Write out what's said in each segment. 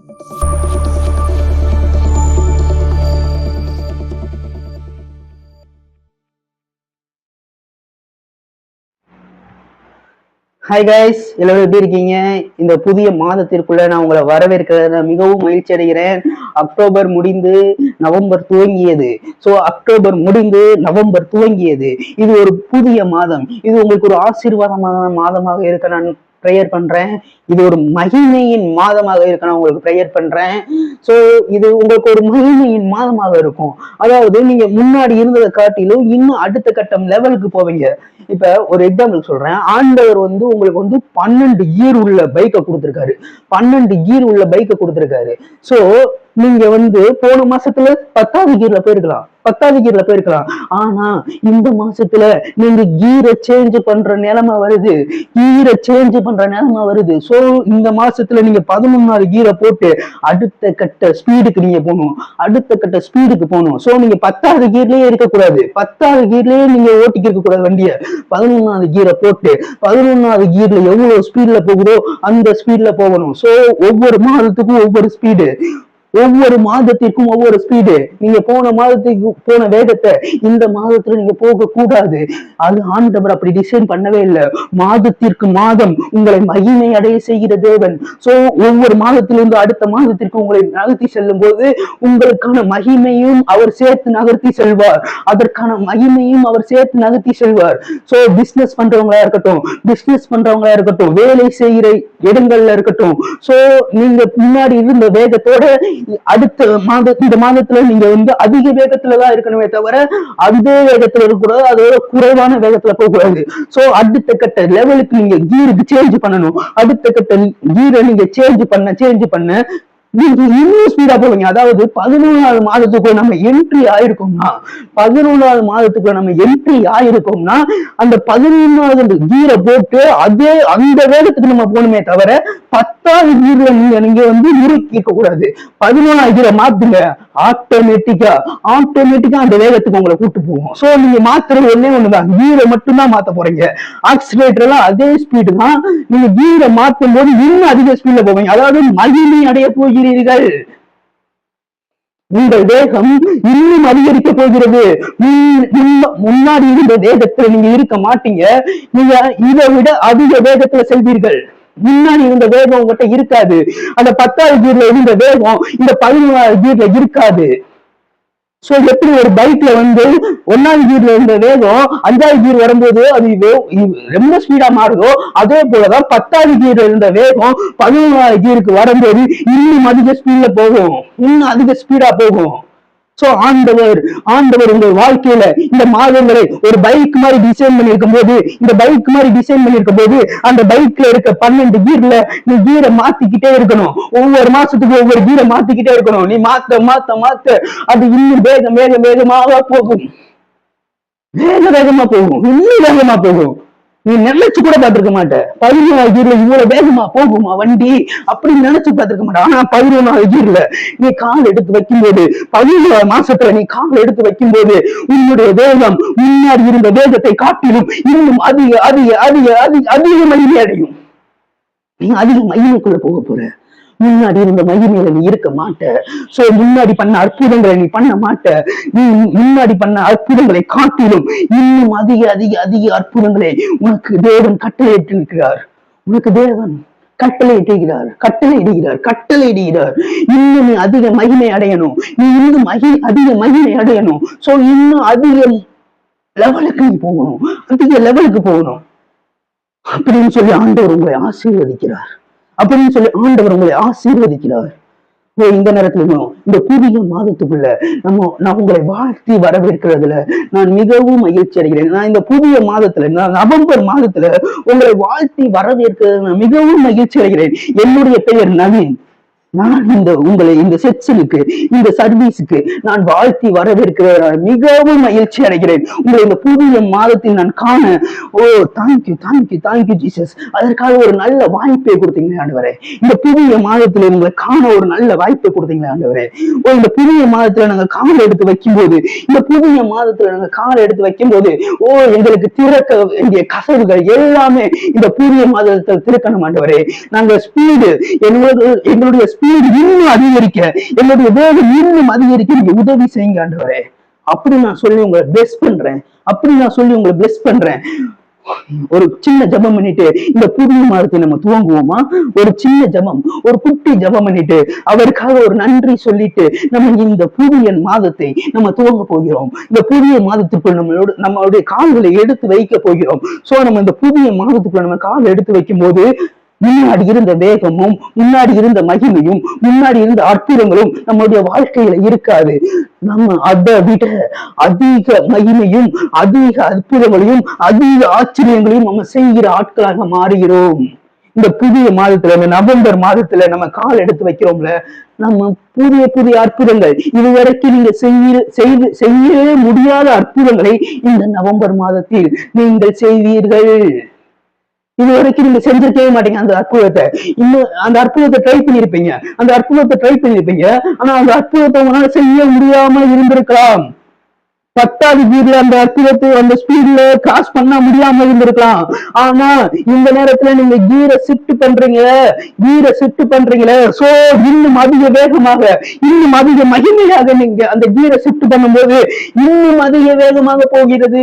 Hi guys, எல்லாரும் எப்படி இருக்கீங்க? இந்த புதிய மாதத்திற்குள்ள நான் உங்களை வரவேற்கிறத மிகவும் மகிழ்ச்சி அடைகிறேன். அக்டோபர் முடிந்து நவம்பர் துவங்கியது. அக்டோபர் முடிந்து நவம்பர் துவங்கியது. இது ஒரு புதிய மாதம். இது உங்களுக்கு ஒரு ஆசீர்வாதமான மாதமாக இருக்க நான் ப்ரேயர் பண்றேன். இது ஒரு மகிமையின் மாதமாக இருக்க நான் உங்களுக்கு ப்ரேயர் பண்றேன். இது உங்களுக்கு ஒரு மகிமையின் மாதமாக இருக்கும். அதாவது நீங்க முன்னாடி இருந்ததை காட்டிலும் இன்னும் அடுத்த கட்டம் லெவலுக்கு போவீங்க. இப்ப ஒரு எக்ஸாம்பிள் சொல்றேன். ஆண்டவர் உங்களுக்கு 12 கியர் உள்ள பைக்கை கொடுத்திருக்காரு. 12 கியர் உள்ள பைக்கை கொடுத்திருக்காரு. சோ நீங்க போன மாசத்துல 10வது கியர்ல போயிருக்கலாம். ஆனா இந்த மாசத்துல நீங்க கீரை சேஞ்ச் பண்ற நிலைமை வருது. சோ இந்த மாசத்துல நீங்க 11வது கீரை போட்டு அடுத்த கட்ட ஸ்பீடுக்கு நீங்க போகணும். சோ நீங்க 10வது கீர்லயே இருக்கக்கூடாது. 10வது கீர்லயே நீங்க ஓட்டிக்க இருக்க கூடாது வண்டிய. 11வது கீரை போட்டு 11வது கீர்ல எவ்வளவு ஸ்பீட்ல போகுதோ அந்த ஸ்பீட்ல போகணும். சோ ஒவ்வொரு மாதத்துக்கும் ஒவ்வொரு ஸ்பீடு, ஒவ்வொரு மாதத்திற்கும் ஒவ்வொரு ஸ்பீடு. நீங்க போன மாதத்துக்கு போன வேகத்தை இந்த மாதத்துல நீங்க போக கூடாது. அது ஆண்டவர் அப்படி டிசைன் பண்ணவே இல்லை. மாதத்திற்கு மாதம் உங்களை மகிமை அடைய செய்கிற தேவன். சோ ஒவ்வொரு மாதத்திலிருந்து அடுத்த மாதத்திற்கு உங்களை நகர்த்தி செல்லும் போது உங்களுக்கான மகிமையும் அவர் சேர்த்து நகர்த்தி செல்வார். அதற்கான மகிமையும் அவர் சேர்த்து நகர்த்தி செல்வார். சோ பிசினஸ் பண்றவங்களா இருக்கட்டும், வேலை செய்கிற இடங்கள்ல இருக்கட்டும். சோ நீங்க முன்னாடி இருந்த வேகத்தோட இந்த மாதத்துல நீங்க அதிக வேகத்துலதான் இருக்கணுமே தவிர அதே வேகத்துல இருக்கக்கூடாது, அதோட குறைவான வேகத்துல போகக்கூடாது. சோ அடுத்த கட்ட லெவலுக்கு நீங்க கீருக்கு சேஞ்ச் பண்ணணும். அடுத்த கட்ட கீரை நீங்க சேஞ்ச் பண்ண நீங்க இன்னும் ஸ்பீடா போவீங்க. அதாவது 11வது மாதத்துக்குள்ள நம்ம என்ட்ரி ஆயிருக்கோம்னா அந்த 11வது கீரை போட்டு அந்த வேகத்துக்கு நம்ம போகணுமே தவிர 10வது கீர்ல நீங்க முறுக்கி இருக்க கூடாது. 11வது கீரை மாத்துங்க. ஆட்டோமேட்டிக்கா அந்த வேகத்துக்கு உங்களை கூட்டு போகும். சோ நீங்க மாத்துறது ஒண்ணுதான், கீரை மட்டும்தான் மாத்த போறீங்க. ஆக்சிலேட்டர் எல்லாம் அதே ஸ்பீடு தான். நீங்க கீரை மாத்தும் போது இன்னும் அதிக ஸ்பீட்ல போவீங்க. அதாவது மகிமை அடைய போகிறீர்கள். உங்கள் வேகம் இன்னும் அதிகரிக்க போகிறது. முன்னாடி இருந்த வேகத்துல நீங்க இருக்க மாட்டீங்க. நீங்க இதை விட அதிக வேகத்துல செல்வீர்கள். முன்னாடி இருந்த வேகம் உங்ககிட்ட இருக்காது. அந்த 10வது கீர்ல இருந்த வேகம் இந்த 11வது கீர்ல இருக்காது. சோ எப்படி ஒரு பைக்ல 1வது கீர்ல இருந்த வேகம் 5வது கீர் வரும்போது அது ரொம்ப ஸ்பீடா மாறுதோ, அதே போலதான் 10வது கீர்ல இருந்த வேகம் 11வது கீருக்கு வரும்போது இன்னும் அதிக ஸ்பீட்ல போகும், இன்னும் அதிக ஸ்பீடா போகும். சோ ஆண்டவர் உங்கள் வாழ்க்கையில இந்த மாதங்களை ஒரு பைக் மாதிரி டிசைன் பண்ணிருக்கும் போது அந்த பைக்ல இருக்க 12 கீர்ல நீ கீரை மாத்திக்கிட்டே இருக்கணும். ஒவ்வொரு மாசத்துக்கு ஒவ்வொரு கீரை மாத்திக்கிட்டே இருக்கணும். நீ மாத்த அது இன்னும் வேகமாக போகும். இன்னும் வேகமா போகும். நீ நினைச்சு கூட பார்த்திருக்க மாட்ட. 11வது கீர்ல இவ்வளவு வேகமா போகுமா வண்டி அப்படின்னு நினைச்சு பார்த்திருக்க மாட்டேன். ஆனா 11வது கீர்ல நீ கால் எடுத்து வைக்கும்போது, 11வது மாசத்துல நீ கால் எடுத்து வைக்கும்போது உன்னுடைய வேகம் முன்னாடி இருந்த வேகத்தை காட்டிலும் இன்னும் அதிக மகிமை அடையும். நீ அதிக மகிமைக்குள்ள போக போற. முன்னாடி இருந்த மகிமையில நீ இருக்க மாட்ட. சோ முன்னாடி பண்ண அற்புதங்களை நீ பண்ண மாட்ட. நீ முன்னாடி பண்ண அற்புதங்களை காட்டிலும் இன்னும் அதிக அற்புதங்களை உனக்கு தேவன் கட்டளையிட்டிருக்கிறார். கட்டளையிடுகிறார். இன்னும் நீ அதிக மகிமை அடையணும். நீ இன்னும் அதிக மகிமை அடையணும். சோ இன்னும் அதிக லெவலுக்கு நீ போகணும், அப்படின்னு சொல்லி ஆண்டவர் உங்களை ஆசீர்வதிக்கிறார். இந்த நேரத்துல இந்த புதிய மாதத்துக்குள்ள நான் உங்களை வாழ்த்தி வரவேற்கிறதுல நான் மிகவும் மகிழ்ச்சி அடைகிறேன். நான் இந்த புதிய மாதத்துல, நவம்பர் மாதத்துல உங்களை வாழ்த்தி வரவேற்கிறது நான் மிகவும் மகிழ்ச்சி அடைகிறேன். என்னுடைய பெயர் நவீன். நான் உங்களை இந்த செக்ஷனுக்கு, இந்த சர்வீஸுக்கு நான் வாழ்த்தி வரவேற்கிற மிகவும் மகிழ்ச்சி அடைகிறேன். உங்களை இந்த புதிய மாதத்தில் நான் காண தேங்க்யூ ஜீசஸ். அதற்காக ஒரு நல்ல வாய்ப்பை கொடுத்தீங்களே ஆண்டவரே. இந்த புதிய மாதத்துல உங்களை காண ஒரு நல்ல வாய்ப்பை கொடுத்தீங்களே ஆண்டவரே. இந்த புதிய மாதத்துல நாங்க கால் எடுத்து வைக்கும்போது எங்களுக்கு திறக்க வேண்டிய கதவுகள் எல்லாமே இந்த புதிய மாதத்தில் திறக்கணும் ஆண்டவரே. நாங்க ஸ்பீடு, எங்களுடைய ஸ்பீடு இன்னும் அதிகரிக்க, என்னுடைய வேகம் இன்னும் அதிகரிக்க நீங்க உதவி செய்யுங்க ஆண்டவரே. அப்படி நான் சொல்லி உங்களை பிளெஸ் பண்றேன். அப்படி நான் சொல்லி உங்களை பிளெஸ் பண்றேன். ஒரு சின்ன ஜபம் பண்ணிட்டு இந்த புதிய மாதத்தை நம்ம துவங்குவோமா? ஒரு சின்ன ஜபம், ஒரு குட்டி ஜபம் பண்ணிட்டு அவருக்காக ஒரு நன்றி சொல்லிட்டு நம்ம இந்த புதிய மாதத்தை நம்ம துவங்க போகிறோம். இந்த புதிய மாதத்துக்குள் நம்மளுடைய கால்களை எடுத்து வைக்க போகிறோம். சோ நம்ம இந்த புதிய மாதத்துக்குள்ள நம்ம கால் எடுத்து வைக்கும் போது முன்னாடி இருந்த வேகமும், முன்னாடி இருந்த மகிமையும், முன்னாடி இருந்த அற்புதங்களும் நம்மளுடைய வாழ்க்கையில இருக்காது. நம்ம அதை விட அதிக மகிமையும், அதிக அற்புதங்களையும், அதிக ஆச்சரியங்களையும் நம்ம செய்கிற ஆட்களாக மாறுகிறோம். இந்த புதிய மாதத்துல, இந்த நவம்பர் மாதத்துல நம்ம கால் எடுத்து வைக்கிறோம்ல, நம்ம புதிய புதிய அற்புதங்கள், இதுவரைக்கும் நீங்க செய்யவே முடியாத அற்புதங்களை இந்த நவம்பர் மாதத்தில் நீங்கள் செய்வீர்கள். இது வரைக்கும் நீங்க செஞ்சிருக்கவே மாட்டீங்க அந்த அற்புதத்தை. இன்னும் அந்த அற்புதத்தை ட்ரை பண்ணிருப்பீங்க, ஆனா அந்த அற்புதத்தை உங்களால செய்ய முடியாம இருந்திருக்கலாம். 10வது கீர்ல அந்த அற்புதத்தை அந்த ஸ்பீட்ல கிராஸ் பண்ண முடியாம இருந்திருக்கலாம். ஆனா இந்த நேரத்துல நீங்க கீரை ஷிஃப்ட் பண்றீங்களே, சோ இன்னும் அதிக வேகமாக, இன்னும் அதிக மகிமையாக நீங்க அந்த கீரை ஷிஃப்ட் பண்ணும்போது இன்னும் அதிக வேகமாக போகிறது.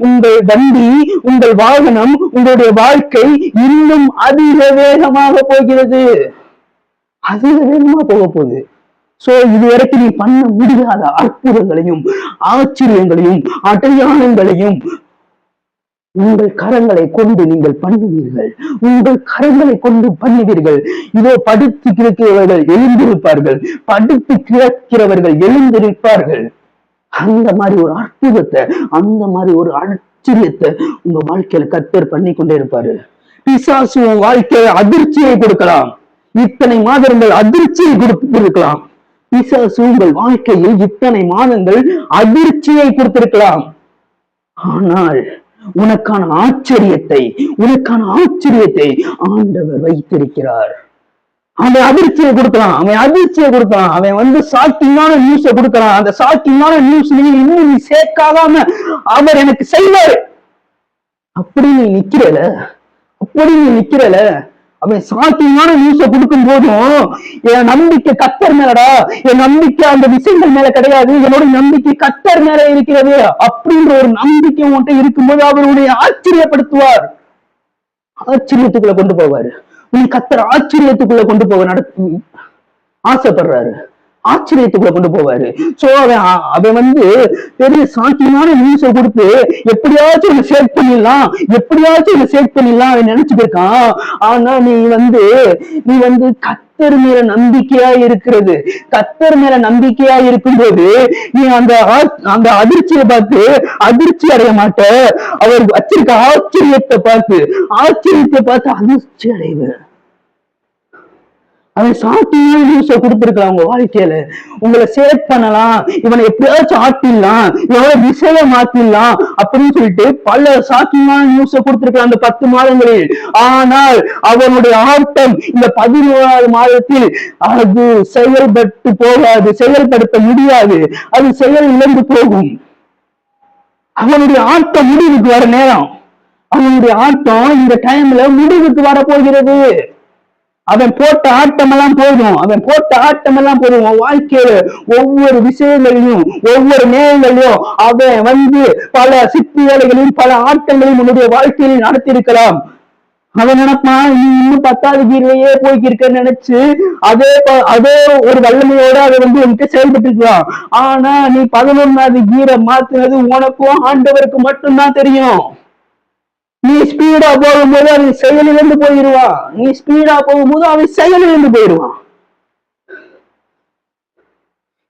உங்கள் வண்டி, உங்கள் வாகனம், உங்களுடைய வாழ்க்கை இன்னும் அதிக வேகமாக போகிறது. அதிக வேகமா போக போகுது. சோ இதுவரைக்கும் நீ பண்ண முடியாத அற்புதங்களையும், ஆச்சரியங்களையும், அடையாளங்களையும் உங்கள் கரங்களை கொண்டு நீங்கள் பண்ணுவீர்கள். இதோ படுத்து கிடக்கிறவர்கள் எழுந்திருப்பார்கள், படுத்து கிடக்கிறவர்கள் எழுந்திருப்பார்கள். அந்த மாதிரி ஒரு அற்புதத்தை, அந்த மாதிரி ஒரு ஆச்சரியத்தை உங்க வாழ்க்கையில கர்த்தர் பண்ணி கொண்டே இருப்பாரு. பிசாசு உன் வாழ்க்கையில அதிர்ச்சியை கொடுக்கலாம். இத்தனை மாதங்கள் அதிர்ச்சியை கொடுத்திருக்கலாம். பிசாசு உங்கள் வாழ்க்கையில் இத்தனை மாதங்கள் அதிர்ச்சியை கொடுத்திருக்கலாம். ஆனால் உனக்கான ஆச்சரியத்தை ஆண்டவர் வைத்திருக்கிறார். அவன் அதிர்ச்சியை கொடுக்கலாம், அவன் வந்து ஷாக்கிங்கான நியூஸை கொடுக்கலாம். அந்த ஷாக்கிங்கான நியூஸ் இன்னும் நீ சேர்க்காம அவர் எனக்கு செய்வாரு அப்படி நீ நிக்கிறல. அவன் ஷாக்கிங்கான நியூஸை கொடுக்கும் போதும் என் நம்பிக்கை கர்த்தர் மேலடா, என் நம்பிக்கை அந்த விஷயங்கள் மேல கிடையாது, என்னோட நம்பிக்கை கர்த்தர் மேல இருக்கிறது அப்படின்ற ஒரு நம்பிக்கை உன்கிட்ட இருக்கும்போது அவர் உன்னை ஆச்சரியப்படுத்துவார், ஆச்சரியத்துக்குள்ள கொண்டு போவாரு. உன் கர்த்தர் ஆச்சரியத்துக்குள்ள கொண்டு போக ஆசைப்படுறாரு, ஆச்சரியத்துக்குள்ள கொண்டு போவாரு. சோ அவன் வந்து பெரிய சாக்கியமான நியூஸை கொடுத்து எப்படியாச்சும் சேட் பண்ணிடலாம் அவன் நினைச்சுட்டு இருக்கான். ஆனா நீ வந்து கர்த்தர் மேல நம்பிக்கையா இருக்கும்போது நீ அந்த அதிர்ச்சியை பார்த்து அதிர்ச்சி அடைய மாட்ட. அவர் வச்சிருக்க ஆச்சரியத்தை பார்த்து அதிர்ச்சி அடைவு. அவன் சாக்கியான நியூஸை கொடுத்திருக்கலாம் உங்க வாழ்க்கையில. உங்களை சேட் பண்ணலாம், இவனை எப்படியாச்சும் ஆட்டிடலாம், எவ்வளவு திசையை மாத்திடலாம் அப்படின்னு சொல்லிட்டு பல சாக்கியமான நியூஸை கொடுத்திருக்கலாம் அந்த 10 மாதங்களில். ஆனால் அவனுடைய ஆட்டம் இந்த 11வது மாதத்தில் அது செயல்பட்டு போகாது, செயல்படுத்த முடியாது, அது செயல் இழந்து போகும். அவனுடைய ஆட்டம் முடிவுக்கு வர நேரம், அவனுடைய ஆட்டம் இந்த டைம்ல முடிவுக்கு வர போகிறது. அவன் போட்ட ஆட்டமெல்லாம் போதும். உன் வாழ்க்கையில ஒவ்வொரு விஷயங்களையும், ஒவ்வொரு நேரங்களையும் அவன் வந்து பல சித்தி வேலைகளையும் பல ஆட்டங்களையும் உன்னுடைய வாழ்க்கையில் நடத்தியிருக்கலாம். அவன் நினைப்பான் நீ இன்னும் 10வது கீரையே போய்க்கிருக்கன்னு நினைச்சு அதே ஒரு வல்லமையோட அதை வந்து உனக்கு செயல்பட்டு இருக்கலாம். ஆனா நீ 11வது கீரை மாத்தினது உனக்கும் ஆண்டவருக்கு மட்டும்தான் தெரியும். நீ ஸ்பீடா போகும்போது அவன் செயலிழந்து போயிடுவான்.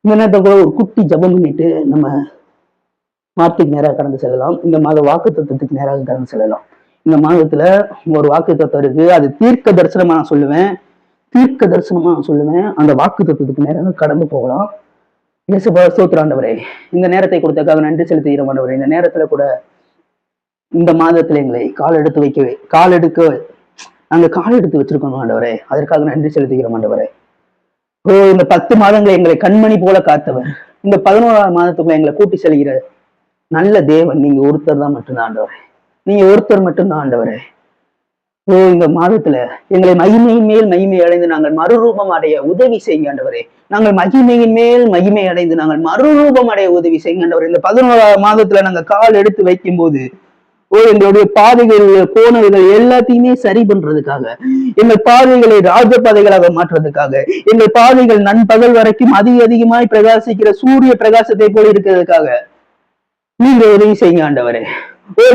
இந்த நேரத்தை கூட ஒரு குட்டி ஜபம் பண்ணிட்டு நம்ம வார்த்தைக்கு நேராக கடந்து செல்லலாம். இந்த மாத வாக்கு தத்துவத்துக்கு நேராக கடந்து செல்லலாம். இந்த மாதத்துல ஒரு வாக்கு தத்துவம் இருக்கு, அது தீர்க்க தரிசனமா நான் சொல்லுவேன். அந்த வாக்கு தத்துவத்துக்கு நேராக கடந்து போகலாம். சோத்திராண்டவரே, இந்த நேரத்தை கொடுத்தக்காக நன்றி செலுத்துகிற ஆண்டவரே. இந்த நேரத்துல கூட இந்த மாதத்துல எங்களை கால் எடுத்து வச்சிருக்கோம் ஆண்டவரே. அதற்காக நன்றி செலுத்துகிறோம் ஆண்டவரே. இந்த 10 மாதங்களை எங்களை கண்மணி போல காத்தவர், இந்த 11வது மாதத்துக்குள்ள எங்களை கூட்டி செல்கிற நல்ல தேவன் நீங்க ஒருத்தர் மட்டும்தான் ஆண்டவரே. ஓ இந்த மாதத்துல எங்களை மகிமையின் மேல் மகிமை அடைந்து நாங்கள் மறுரூபம் அடைய உதவி செய்யுங்க ஆண்டவரே. நாங்கள் மகிமையின் மேல் மகிமை அடைந்து நாங்கள் மறுரூபம் அடைய உதவி செய்யுங்க ஆண்டவரே. இந்த 11ஆவது மாதத்துல நாங்க கால் எடுத்து வைக்கும் போது எங்களுடைய பாதைகள் கோணல்கள் எல்லாத்தையுமே சரி பண்றதுக்காக, எங்கள் பாதைகளை ராஜபாதைகளாக மாற்றுறதுக்காக, எங்கள் பாதைகள் நண்பகல் வரைக்கும் அதிகமாய் பிரகாசிக்கிற சூரிய பிரகாசத்தை போல இருக்கிறதுக்காக நீங்க உதவி செய்யுங்க ஆண்டவரே.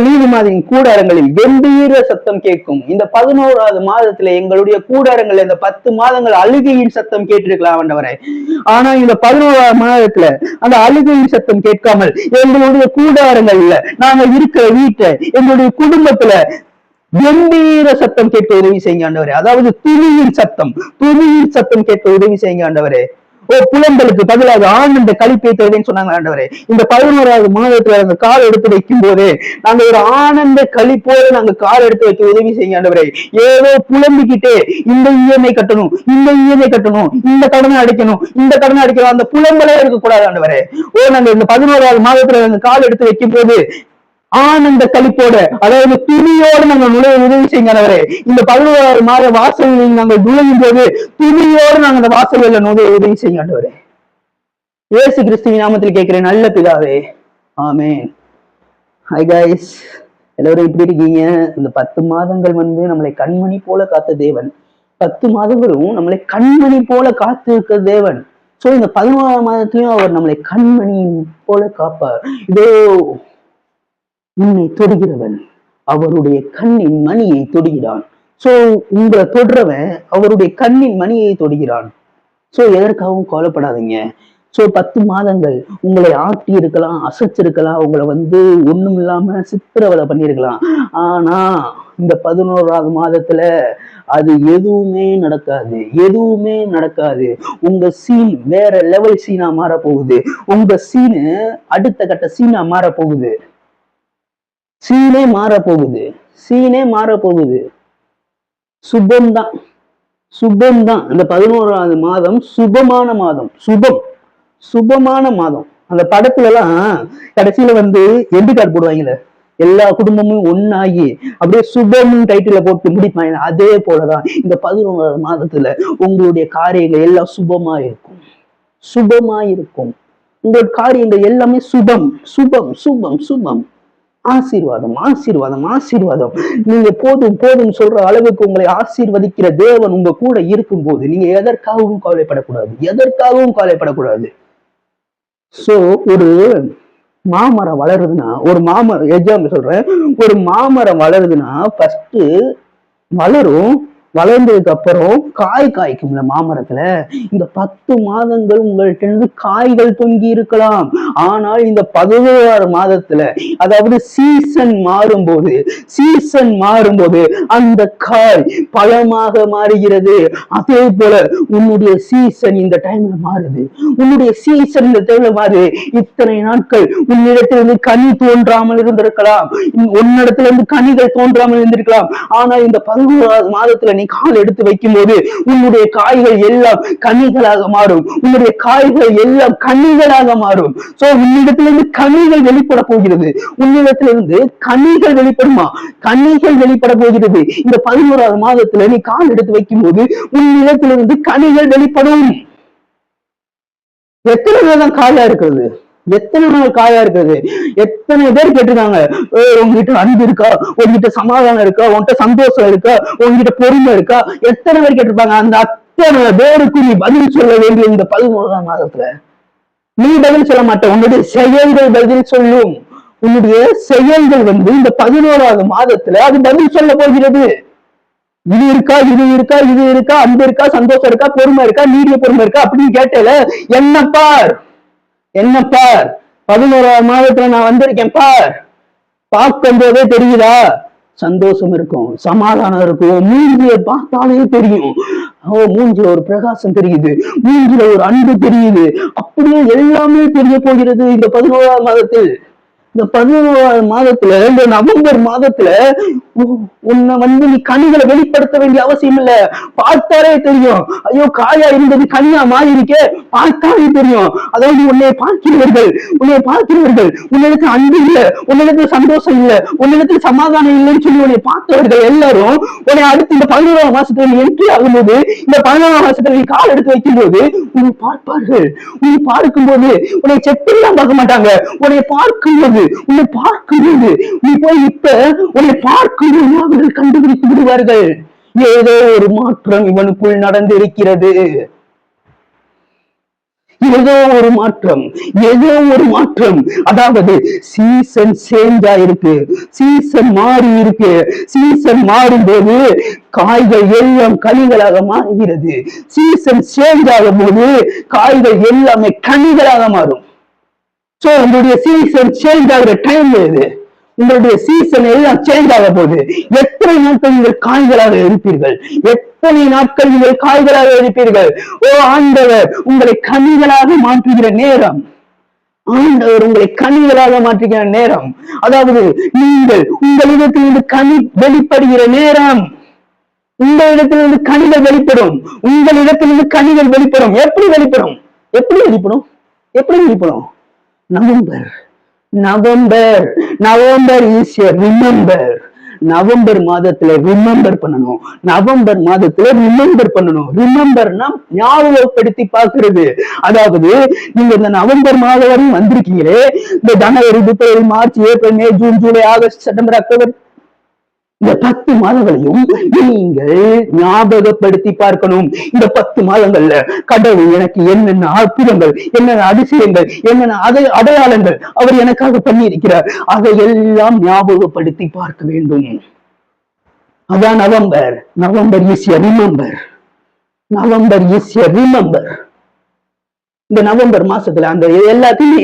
நீதிமாதியின் கூடாரங்களில் கம்பீர சத்தம் கேட்கும். இந்த 11ஆவது மாதத்துல எங்களுடைய கூடாரங்கள் இந்த 10 மாதங்கள் அழுகையின் சத்தம் கேட்டிருக்கலாம் ஆண்டவரே. ஆனா இந்த 11ஆவது மாதத்துல அந்த அழுகையின் சத்தம் கேட்காமல் எங்களுடைய கூடாரங்கள்ல நாங்க இருக்கிற வீட்டை எங்களுடைய குடும்பத்துல கம்பீர சத்தம் கேட்க உதவி செய்யுங்க ஆண்டவரே. அதாவது துணியின் சத்தம் கேட்க உதவி செய்யுங்க ஆண்டவரே. புலம்பலுக்கு பதிலாக ஆனந்த களிப்பை தருவேன்னு சொன்னாங்க ஆண்டவரே. இந்த 11ஆவது மாதத்துல அந்த கால் எடுத்து வைக்கும் போதே நாங்க ஒரு ஆனந்த களிப்போடு நாங்க கால் எடுத்து வைக்க உதவி செய்யுங்க ஆண்டவரே. ஏதோ புலம்பிக்கிட்டே இந்த இஎம்ஐ கட்டணும், இந்த கடனை அடைக்கணும் அந்த புலம்பலே இருக்கக்கூடாது ஆண்டவரே. நாங்க இந்த 11ஆவது மாதத்துல அந்த கால் எடுத்து வைக்கும் போது ஆனந்த களிப்போட, அதாவது துணியோடு நாங்கள் நுழைய உதவி செய்யுங்க. இந்த 11ஆவது மாத வாசல்களில் நாங்கள் நுழையும் போது துணியோடு நாங்கள் அந்த வாசல்களில் நுழைய உதவி செய்யுங்க. இயேசு கிறிஸ்துவின் நாமத்தில் கேட்கிறேன் நல்ல பிதாவே, ஆமென். ஹாய் கைஸ், எல்லாரும் எப்படி இருக்கீங்க? இந்த 10 மாதங்கள் நம்மளை கண்மணி போல காத்த தேவன், 10 மாதங்களும் நம்மளை கண்மணி போல காத்து இருக்க தேவன். சோ இந்த 11ஆவது மாதத்திலையும் அவர் நம்மளை கண்மணி போல காப்பார். இதோ உன்னை தொடுகிறவன் அவருடைய கண்ணின் மணியை தொடுகிறான். சோ உங்களை தொடுறவன் அவருடைய கண்ணின் மணியை தொடுகிறான். சோ எதற்காகவும் கவலைப்படாதீங்க. சோ 10 மாதங்கள் உங்களை ஆட்டி இருக்கலாம், அசைச்சிருக்கலாம், உங்களை ஒண்ணும் இல்லாம சித்திரவதை பண்ணிருக்கலாம். ஆனா இந்த 11ஆவது மாதத்துல அது எதுவுமே நடக்காது. உங்க சீன் வேற லெவல் சீனா மாற போகுது. உங்க சீனு அடுத்த கட்ட சீனா மாற போகுது. சீனே மாற போகுது. சுபம்தான். இந்த 11ஆவது மாதம் சுபமான மாதம். அந்த படத்துல எல்லாம் கடைசியில எண்டு கார்டு போடுவாங்கல்ல, எல்லா குடும்பமும் ஒன்னாகி அப்படியே சுபம் டைட்டில போட்டு முடிப்பாங்க. அதே போலதான் இந்த 11ஆவது மாதத்துல உங்களுடைய காரியங்கள் எல்லாம் சுபமா இருக்கும். உங்களோட காரியங்கள் எல்லாமே சுபம். ஆசீர்வாதம். நீங்க போதும் சொல்ற அளவுக்கு உங்களை ஆசீர்வதிக்கிற தேவன் உங்க கூட இருக்கும் போது நீங்க எதற்காகவும் கவலைப்படக்கூடாது. சோ ஒரு மாமரம் வளருதுன்னா, எக்ஸாம்பிள் சொல்றேன், ஒரு மாமரம் வளருதுன்னா ஃபர்ஸ்ட் வளரும், வளர்ந்ததுக்கு அப்புறம் காய்க்கும்ல மாமரத்துல. இந்த 10 மாதங்கள் உங்கள்கிட்ட இருந்து காய்கள் தொங்கி இருக்கலாம். ஆனால் இந்த 11ஆவது மாதத்துல, அதாவது சீசன் மாறும்போது அந்த காய் பழமாக மாறுகிறது. அதே போல உன்னுடைய சீசன் இந்த டைம்ல மாறுது. இத்தனை நாட்கள் உன்னிடத்திலிருந்து கனி தோன்றாமல் இருந்திருக்கலாம், உன்னிடத்துல இருந்து கனிகள் தோன்றாமல் இருந்திருக்கலாம். ஆனால் இந்த 11ஆவது மாதத்துல நீ கால் எடுத்து வைக்கும் போது உன்னுடைய காய்கள் எல்லாம் கனிகளாக மாறும். சோ உன்னிடத்திலிருந்து கனிகள் வெளிப்பட போகிறது. கனிகள் வெளிப்பட போகிறது. இந்த 11ஆவது மாதத்துல நீ கால் எடுத்து வைக்கும் போது உன்னிடத்திலிருந்து கனிகள் வெளிப்படும். எத்தனை பேர் தான் காயா இருக்கிறது? எத்தனை நாள் காயா இருக்குது? எத்தனை பேர் கேட்டிருக்காங்க, உங்ககிட்ட அன்பு இருக்கா, உங்ககிட்ட சமாதானம் இருக்கா, உன்கிட்ட சந்தோஷம் இருக்கா, உங்ககிட்ட பொறுமை இருக்கா? எத்தனை பேர் கேட்டிருப்பாங்க. அந்த அத்தனை பேருக்கு நீ பதில் சொல்ல வேண்டிய இந்த 11ஆம் மாதத்துல நீ பதில் சொல்ல மாட்ட, உன்னுடைய செயல்கள் பதில் சொல்லும். உன்னுடைய செயல்கள் இந்த 11ஆவது மாதத்துல அது பதில் சொல்ல போகிறது. இது இருக்கா, அன்பு இருக்கா, சந்தோஷம் இருக்கா, பொறுமை இருக்கா, நீடிய பொறுமை இருக்கா அப்படின்னு கேட்டல, என்ன பார் 11ஆவது மாதத்துல நான் வந்திருக்கேன் பார். பார்க்கும் போதே தெரியுதா? சந்தோஷம் இருக்கும், சமாதானம் இருக்கும். மூஞ்சிய பார்த்தாலே தெரியும். மூஞ்சில ஒரு பிரகாசம் தெரியுது, மூஞ்சில ஒரு அன்பு தெரியுது. அப்படியே எல்லாமே தெரிய போகிறது இந்த 11ஆவது மாதத்தில். இந்த 11ஆவது மாதத்துல, இந்த நவம்பர் மாதத்துல உன்னை நீ கனிகளை வெளிப்படுத்த வேண்டிய அவசியம் இல்ல. பார்த்தாலே தெரியும். ஐயோ காயா இருந்தது கனியா மாறி இருக்கே, பார்த்தாலே தெரியும். அதாவது உன்னை பார்க்கிறவர்கள் உன்னிடத்துல அன்பு இல்ல, உன்னிடத்துல சந்தோஷம் இல்ல, உன்னிடத்துல சமாதானம் இல்லைன்னு சொல்லி உன்னை பார்த்தவர்கள் எல்லாரும் உன்னை அடுத்து இந்த 11ஆம் மாசத்துல நீ என்ட்ரி ஆகும்போது, இந்த 11ஆம் மாசத்துல நீ கால் எடுத்து வைக்கும் போது உன்னை பார்ப்பார்கள். உன்னை பார்க்கும்போது உன்னை செட்டெல்லாம் பார்க்க மாட்டாங்க. உன்னை பார்க்கும்போது நீ போய் இப்ப உன்னை பார்க்கும்போது அவர்கள் கண்டுபிடித்து விடுவார்கள், ஏதோ ஒரு மாற்றம் இவனுக்குள் நடந்திருக்கிறது. ஏதோ ஒரு மாற்றம். அதாவது சீசன் சேஞ்ச் ஆயிருக்கு, சீசன் மாறி இருக்கு. சீசன் மாறும்போது காய்கள் எல்லாம் கனிகளாக மாறுகிறது. சீசன் சேஞ்ச் ஆகும் போது காய்கள் எல்லாமே கனிகளாக மாறும். சோ உங்களுடைய சீசன் சேஞ்ச் ஆகிற டைம் இது. உங்களுடைய சீசன் எல்லாம் சேஞ்ச் ஆக போகுது. எத்தனை நாட்கள் நீங்கள் காய்களாக இருப்பீர்கள்? எத்தனை நாட்கள் நீங்கள் காய்களாக இருப்பீர்கள்? ஓ ஆண்டவர் உங்களை கனிகளாக மாற்றுகிற நேரம். ஆண்டவர் உங்களை கனிகளாக மாற்றுகிற நேரம். அதாவது நீங்கள் உங்களிடத்திலிருந்து கனி வெளிப்படுகிற நேரம். உங்களிடத்திலிருந்து கனிகள் வெளிப்படும். உங்களிடத்திலிருந்து கனிகள் வெளிப்படும். எப்படி வெளிப்படும்? November is remember. நவம்பர் மாதத்துல ரிமெம்பர் பண்ணணும். ரிமெம்பர்னா ஞாபகப்படுத்தி பார்க்கிறது. அதாவது நீங்க இந்த நவம்பர் மாதம் வரையும் வந்திருக்கீங்களே, இந்த ஜனவரி, பிப்ரவரி, மார்ச், ஏப்ரல், மே, ஜூன், ஜூலை, ஆகஸ்ட், செப்டம்பர், அக்டோபர், இந்த 10 மாதங்களையும் நீங்கள் ஞாபகப்படுத்தி பார்க்கணும். இந்த 10 மாதங்கள்ல கடவுள் எனக்கு என்னென்ன அற்புதங்கள், என்னென்ன அதிசயங்கள், என்னென்ன அடையாளங்கள் அவர் எனக்காக பண்ணி இருக்கிறார், அதையெல்லாம் ஞாபகப்படுத்தி பார்க்க வேண்டும். அதான் நவம்பர் இஸ் எ ரிமெம்பர். இந்த நவம்பர் மாசத்துல அந்த எல்லாத்தையுமே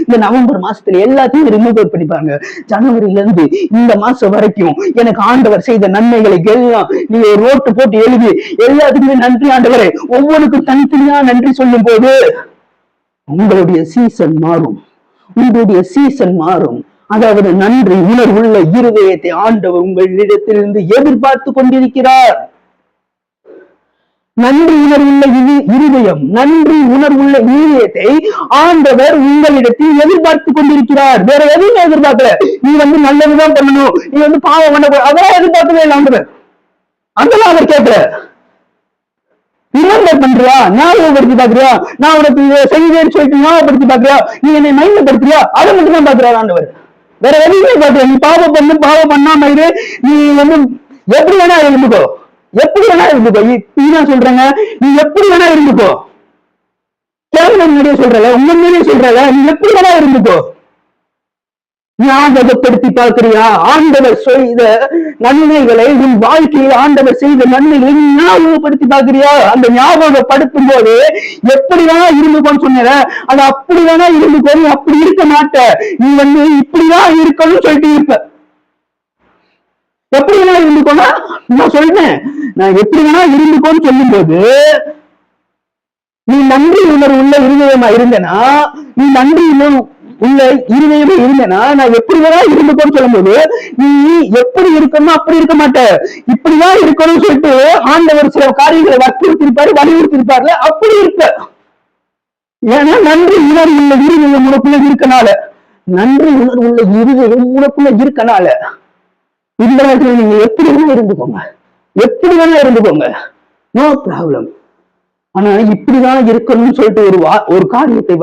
இந்த நவம்பர் மாசத்துல எல்லாத்தையும் ரிமெம்பர் பண்ணிப்பாங்க. ஜனவரியில இருந்து இந்த மாசம் வரைக்கும் எனக்கு ஆண்டவர் செய்த நன்மைகளை எல்லாம் நீங்க ரோட்டு போட்டு எழுதி எல்லாத்துக்குமே நன்றி ஆண்டவரே, ஒவ்வொருக்கும் தனித்தனியா நன்றி சொல்லும் போது உங்களுடைய சீசன் மாறும். அதாவது நன்றி உணர்வுள்ள இருதயத்தை ஆண்டவர் உங்களிடத்திலிருந்து எதிர்பார்த்து கொண்டிருக்கிறார். நன்றி உணர்வுள்ள இருதயத்தை ஆண்டவர் உங்களிடத்தில் எதிர்பார்த்து கொண்டிருக்கிறார். வேற எதுவும் எதிர்பார்க்கல. நீ நல்லதுதான் பண்ணணும், நீ பாவம் பண்ண, அதெல்லாம் எதிர்பார்க்கவே இல்லை ஆண்டவர். அதெல்லாம் அவர் கேட்கல. ரிமெம்பர் பண்றியா? ஞாபகப்படுத்தி பாக்குறியா? நான் உனக்கு செய்வேன்னு சொல்லிட்டு ஞாபகப்படுத்தி பாக்குறியா? நீ என்னை மையப்படுத்துறியா? அதை மட்டும் தான் பாக்குறாரு ஆண்டவர். வேற எதுவுமே பாக்குற. நீ பாவம் பண்ணாம இரு. நீ எப்படி வேணா இருந்துக்கோ. சொல்றேங்க, நீ எப்படி வேணா இருந்துக்கோ. சொல்றல, உண்மையிலே சொல்றல, நீ எப்படி வேணா இருந்துக்கோ. ஞாபகப்படுத்தி பார்க்கிறியா? ஆண்டவர் செய்த நன்மைகளை, உன் வாழ்க்கையில் ஆண்டவர் செய்த நன்மைகளை ஞாபகப்படுத்தி பார்க்கிறியா? அந்த ஞாபகப்படுத்தும் போது எப்படி வேணா இருந்துக்கோன்னு சொன்ன, அது அப்படி வேணா இருந்துக்கோ. நீ அப்படி இருக்க மாட்ட. நீ இப்படிதான் இருக்கணும்னு சொல்லிட்டு இருப்ப. எப்படி வேணா இருந்துக்கோனா நான் சொல்றேன். நான் எப்படி வேணா இருந்துக்கோன்னு சொல்லும் போது நீ நன்றி உணர்வு உள்ள இருதயமா இருந்தேனா, நான் எப்படி வேணா இருந்துக்கோன்னு சொல்லும் போது நீ எப்படி இருக்கணும் அப்படி இருக்க மாட்ட. இப்படிதான் இருக்கணும்னு சொல்லிட்டு ஆண்டவர் சில காரியங்களை வலியுறுத்திருப்பாரு. அப்படி இருக்க. ஏன்னா நன்றி உணர்வு உள்ள இருதயம் உனக்குள்ள இருக்கனால. இந்த நேரத்துல நீங்க எப்படி வேணா இருந்துக்கோங்க, நோ ப்ராப்ளம். ஆனா இப்படிதான் இருக்கணும்னு சொல்லிட்டு ஒரு காரியத்தை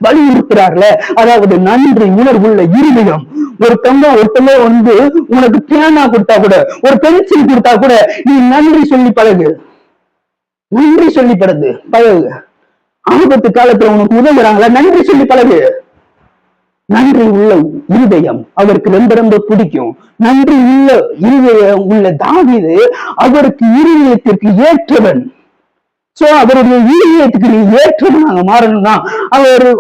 வலியுறுத்துறாருல. அதாவது நன்றி உணர்வுள்ள இருதயம். ஒருத்தவங்க உனக்கு பேனா கொடுத்தா கூட, ஒரு பென்சில் கொடுத்தா கூட நீ நன்றி சொல்லி பழகு. ஆபத்து காலத்துல உனக்கு உதவுறாங்களா, நன்றி சொல்லி பழகு. நன்றி உள்ள இருதயம் அவருக்கு ரொம்ப பிடிக்கும். நன்றி உள்ள இருதயம் உள்ள தாவீது அவருக்கு இருதயத்திற்கு ஏற்றவன். சோ அவருடைய இருதயத்துக்கு நீ ஏற்றவனாக மாறணும்னா,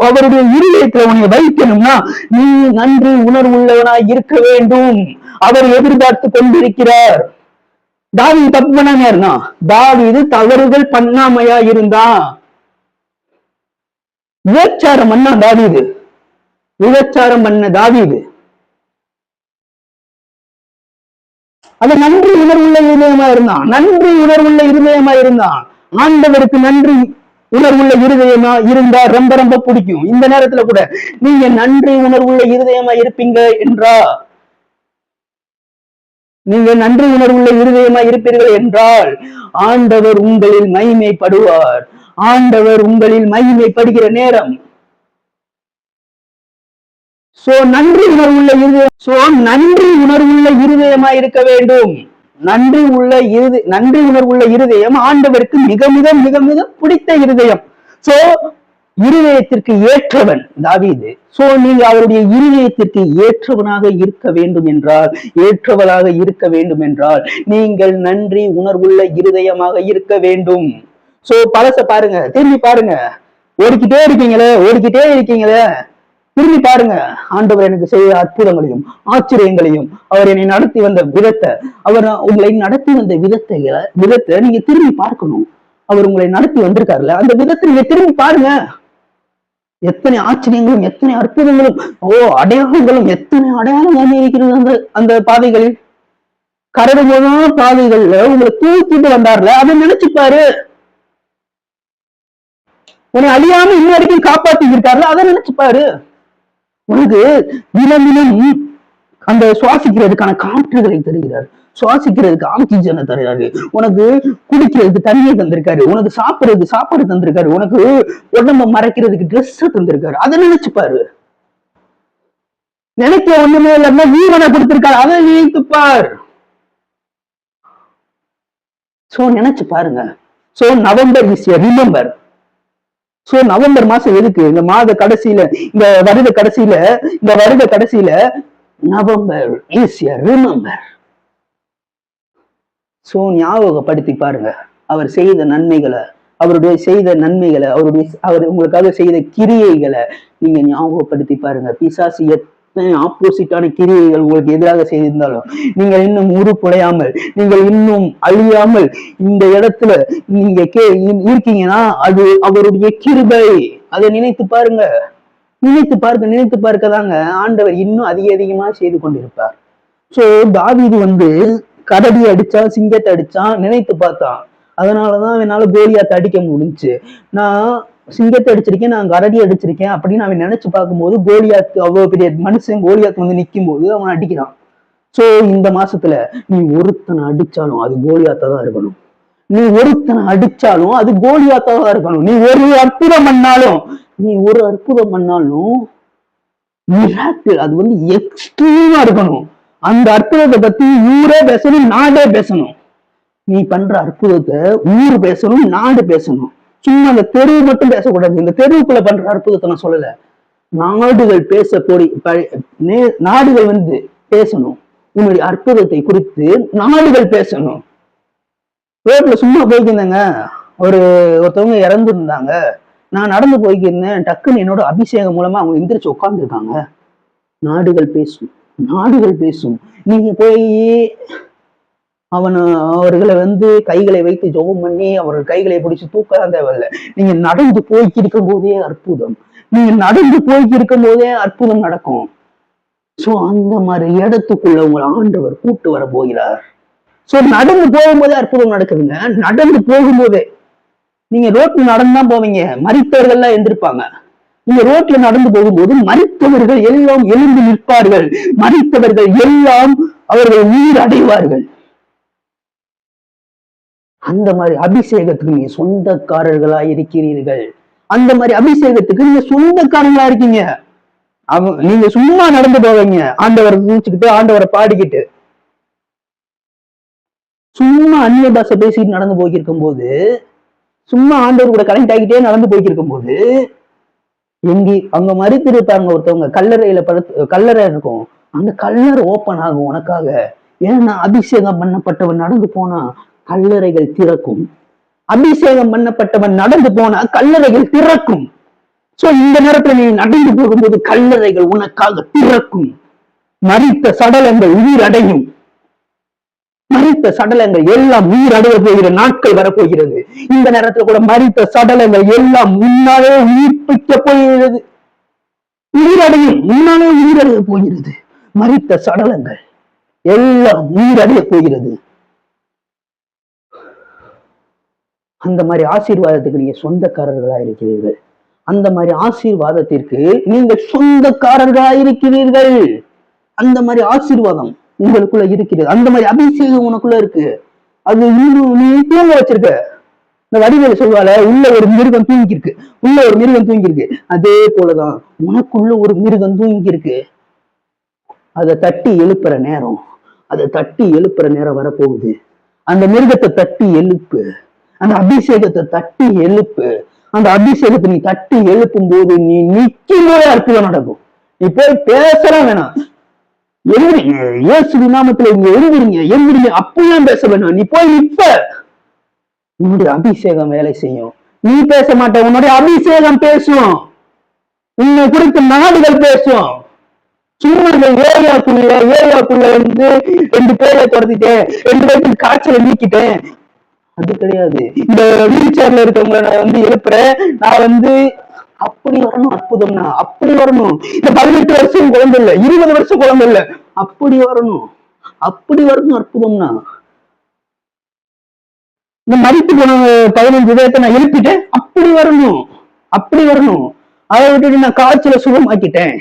அவருடைய இருதயத்துல உன்னை வைக்கணும்னா நீ நன்றி உணர்வுள்ளவனாய் இருக்க வேண்டும். அவர் எதிர்பார்த்து கொண்டிருக்கிறார். தாவீது தப்பு பண்ணாம இருந்தான். தாவீது தவறுகள் பண்ணாமையா இருந்தான். விபச்சாரம் பண்ண தாவீது. அது நன்றி உணர்வுள்ள இருதயமா இருந்தான். நன்றி உணர்வுள்ள இருதயமா இருந்தான். ஆண்டவருக்கு நன்றி உணர்வுள்ள இருதயமா இருந்தா ரொம்ப ரொம்ப பிடிக்கும். இந்த நேரத்துல கூட நீங்க நன்றி உணர்வுள்ள இருதயமா இருப்பீங்க என்றா, நீங்க நன்றி உணர்வுள்ள இருதயமா இருப்பீர்கள் என்றால் ஆண்டவர் உங்களில் மகிமைப்படுவார். ஆண்டவர் உங்களில் மகிமைப்படுகிற நேரம் நன்றி உணர்வுள்ள இருதயம், நன்றி உணர்வுள்ள இருதயமா இருக்க வேண்டும். நன்றி உணர்வுள்ள இருதயம் ஆண்டவருக்கு மிக மிக மிக மிக பிடித்த இருதயம். சோ இருதயத்திற்கு ஏற்றவன் தாவீது. நீங்க அவருடைய இருதயத்திற்கு ஏற்றவனாக இருக்க வேண்டும் என்றால், ஏற்றவளாக இருக்க வேண்டும் என்றால் நீங்கள் நன்றி உணர்வுள்ள இருதயமாக இருக்க வேண்டும். பழச பாருங்க, திரும்பி பாருங்க. ஓடிக்கிட்டே இருக்கீங்களே திரும்பி பாருங்க. ஆண்டவர் எனக்கு செய்த அற்புதங்களையும் ஆச்சரியங்களையும், அவர் என்னை நடத்தி வந்த விதத்தை, அவர் உங்களை நடத்தி வந்த விதத்தை நீங்க திரும்பி பார்க்கணும். அவர் உங்களை நடத்தி வந்திருக்காருல்ல, அந்த விதத்தை நீங்க திரும்பி பாருங்க. எத்தனை ஆச்சரியங்களும் எத்தனை அற்புதங்களும் அடையாளங்களும் எத்தனை அடையாளம் இருக்கிறது அந்த பாதைகளில். கரடுமுறையான பாதைகள்ல உங்களை தூக்கிட்டு வந்தார்ல, அதை நினைச்சுப்பாரு. உன்னை அழியாம இன்ன வரைக்கும் காப்பாத்தி இருக்காருல, அதை நினைச்சுப்பாரு. உனக்கு தினம் அந்த சுவாசிக்கிறதுக்கான காற்றுகளை தருகிறார், சுவாசிக்கிறதுக்கு ஆக்சிஜனை தருகிறாரு, உனக்கு குடிக்கிறதுக்கு தண்ணியை தந்திருக்காரு, உனக்கு சாப்பிடுறதுக்கு சாப்பாடு தந்திருக்காரு, உனக்கு உடம்ப மறைக்கிறதுக்கு ட்ரெஸ் தந்திருக்காரு. அதை நினைச்சுப்பாரு. நினைக்க ஒண்ணுமே இல்லைன்னா வீரனை கொடுத்திருக்காரு, அதை நினைத்துப்பார். நினைச்சு பாருங்க. November is remember. நவம்பர் மாசம் எதுக்கு? இந்த மாத கடைசியில, இந்த வருட கடைசியில நவம்பர் இஸ் ரிமெம்பர். ஞாபகப்படுத்தி பாருங்க அவர் செய்த நன்மைகளை, அவர் உங்களுக்காக செய்த கிரியைகளை நீங்க ஞாபகப்படுத்தி பாருங்க. பிசாசு எத்தனை ஆப்போசிட்டான கிரியைகள் உங்களுக்கு எதிராக செய்திருந்தாலும் நீங்கள் இன்னும் உருக்குலையாமல், நீங்கள் இன்னும் அழியாமல் இந்த இடத்துல நீங்க இருக்கீங்கன்னா அது அவருடைய கிருபை. அதை நினைத்து பார்க்கதாங்க ஆண்டவர் இன்னும் அதிகமா செய்து கொண்டிருப்பார். தாவீது கரடி அடிச்சான், சிங்கத்தை அடிச்சான், நினைத்து பார்த்தான். அதனாலதான் என்னால கோலியாத்தை அடிக்க முடிஞ்சு. நான் சிங்கத்தை அடிச்சிருக்கேன், நான் கரடி அடிச்சிருக்கேன் அப்படின்னு அவன் நினைச்சு பார்க்கும்போது கோலியாத்து அவ்வளவு பெரிய மனுஷன் கோலியாத்து நிற்கும் போது அவன் அடிக்கிறான். இந்த மாசத்துல நீ ஒருத்தனை அடிச்சாலும் அது கோலியாத்தா தான் இருக்கணும். நீ ஒரு அற்புதம் பண்ணாலும் மிராக்கிள் அது எக்ஸ்ட்ரீமா இருக்கணும். அந்த அற்புதத்தை பத்தி ஊரே பேசணும், நாடே பேசணும். நீ பண்ற அற்புதத்தை ஊர் பேசணும், நாடு பேசணும். சும்மா அந்த தெருவு மட்டும் பேசக்கூடாது. இந்த தெருவுக்குள்ள பண்ற அற்புதத்தை நான் சொல்லல, நாடுகள் நாடுகள் பேசணும். உன்னுடைய அற்புதத்தை குறித்து நாடுகள் பேசணும். ரோட்ல சும்மா போய்க்கிருந்தேங்க, ஒருத்தவங்க இறந்து இருந்தாங்க, நான் நடந்து போய்க்கிருந்தேன், டக்குன்னு என்னோட அபிஷேகம் மூலமா அவங்க எந்திரிச்சு உட்கார்ந்துருக்காங்க. நாடுகள் பேசும். நீங்க போய் அவர்களை கைகளை வைத்து ஜெபம் பண்ணி அவர்கள் கைகளை பிடிச்சு தூக்கலாம் தேவையில்லை. நீங்க நடந்து போய்க்கிருக்கும் போதே அற்புதம் நடக்கும். அந்த மாதிரி இடத்துக்குள்ள உங்களை ஆண்டவர் கூட்டு வர போகிறார். நடந்து போகும்போதே அற்புதம் நடக்குதுங்க. நடந்து போகும்போதே நீங்க ரோட்ல நடந்துதான் போவீங்க, மரித்தவர்கள் எல்லாம் எந்திருப்பாங்க. நீங்க ரோட்ல நடந்து போகும்போது மரித்தவர்கள் எல்லாம் எழுந்து நிற்பார்கள், மரித்தவர்கள் எல்லாம் அவர்கள் உயிர் அடைவார்கள். அந்த மாதிரி அபிஷேகத்துக்கு நீங்க சொந்தக்காரர்களா இருக்கிறீர்கள். அந்த மாதிரி அபிஷேகத்துக்கு நீங்க சொந்தக்காரங்களா இருக்கீங்க. நீங்க சும்மா நடந்து போவீங்க, ஆண்டவரை நினைச்சுக்கிட்டு ஆண்டவரை பாடிக்கிட்டு சும்மா அந்நிய பாஷை பேசிட்டு நடந்து போய்க்கிருக்கும் போது, சும்மா ஆண்டவர் கூட கனெக்ட் ஆகிட்டே நடந்து போய்க்கிருக்கும் போது, அங்க மறித்து இருப்பாங்க ஒருத்தவங்க, கல்லறை இருக்கும், அந்த கல்லறை ஓப்பன் ஆகும் உனக்காக. ஏன்னா அபிஷேகம் பண்ணப்பட்டவன் நடந்து போனா கல்லறைகள் திறக்கும். அபிஷேகம் பண்ணப்பட்டவன் நடந்து போனா கல்லறைகள் திறக்கும். இந்த நேரத்துல நீ நடந்து போகும்போது கல்லறைகள் உனக்காக திறக்கும். மரித்த சடலங்கள் உயிர் அடையும். மரித்த சடலங்கள் எல்லாம் உயிர் அடைய போகிற நாட்கள் வரப்போகிறது. இந்த நேரத்துல கூட மரித்த சடலங்கள் எல்லாம் முன்னாலே உயிர்ப்பிக்க போகிறது. உயிரடையும், முன்னாலே உயிரடைய போகிறது மரித்த சடலங்கள். எல்லாம் உயிரடைய போகிறது. அந்த மாதிரி ஆசீர்வாதத்துக்கு நீங்க சொந்தக்காரர்களா இருக்கிறீர்கள். அந்த மாதிரி ஆசீர்வாதத்திற்கு நீங்கள் சொந்தக்காரர்களா இருக்கிறீர்கள். அந்த மாதிரி ஆசீர்வாதம் உங்களுக்குள்ள இருக்கிறது. அந்த மாதிரி அபிஷேகம் உனக்குள்ள இருக்கு. அது இன்னும் நீ தூங்க வச்சிருக்க. இந்த வடிவேல சொல்வால, உள்ள ஒரு மிருகம் தூங்கி இருக்கு, உள்ள ஒரு மிருகம் தூங்கி இருக்கு. அதே போலதான் உனக்குள்ள ஒரு மிருகம் தூங்கி இருக்கு. அதை தட்டி எழுப்புற நேரம், அதை தட்டி எழுப்புற நேரம் வரப்போகுது. அந்த மிருகத்தை தட்டி எழுப்பு, அந்த அபிஷேகத்தை தட்டி எழுப்பு. அந்த அபிஷேகத்தை நீ தட்டி எழுப்பும் போது நீ நிக்கும் போதே அற்புதம் நடக்கும். நீ போய் பேசலாம் வேணாம், எழுதுறீங்க இயேசு நாமத்துல இங்க எழுதுறீங்க அப்படிலாம் பேச வேணாம். நீ போய் நிப்ப, உன்னுடைய அபிஷேகம் வேலை செய்யும். நீ பேச மாட்ட, உன்னுடைய அபிஷேகம் பேசும். உன்னை குறித்து நாடுகள் பேசும். சும்மா ஏரியாக்குள்ள வந்து 2 பேரை துரத்திட்டேன், 2 பேருக்கு காய்ச்சலை நீக்கிட்டேன், அது கிடையாது. இந்த வீல் சேர்ல இருக்கவங்களை நான் வந்து எழுப்புறேன், நான் வந்து அப்படி வரணும். அற்புதம்னா அப்படி வரணும். இந்த 18 வருஷம் குழந்தை இல்ல, 20 வருஷம் குழந்தை இல்ல, அப்படி வரணும். அப்படி வரணும் அற்புதம்னா. இந்த மறித்து போன 15 பேர்த்த நான் எழுப்பிட்டேன், அப்படி வரணும். அப்படி வரணும். அதை விட்டுட்டு நான் காய்ச்சலை சுகமாக்கிட்டேன்,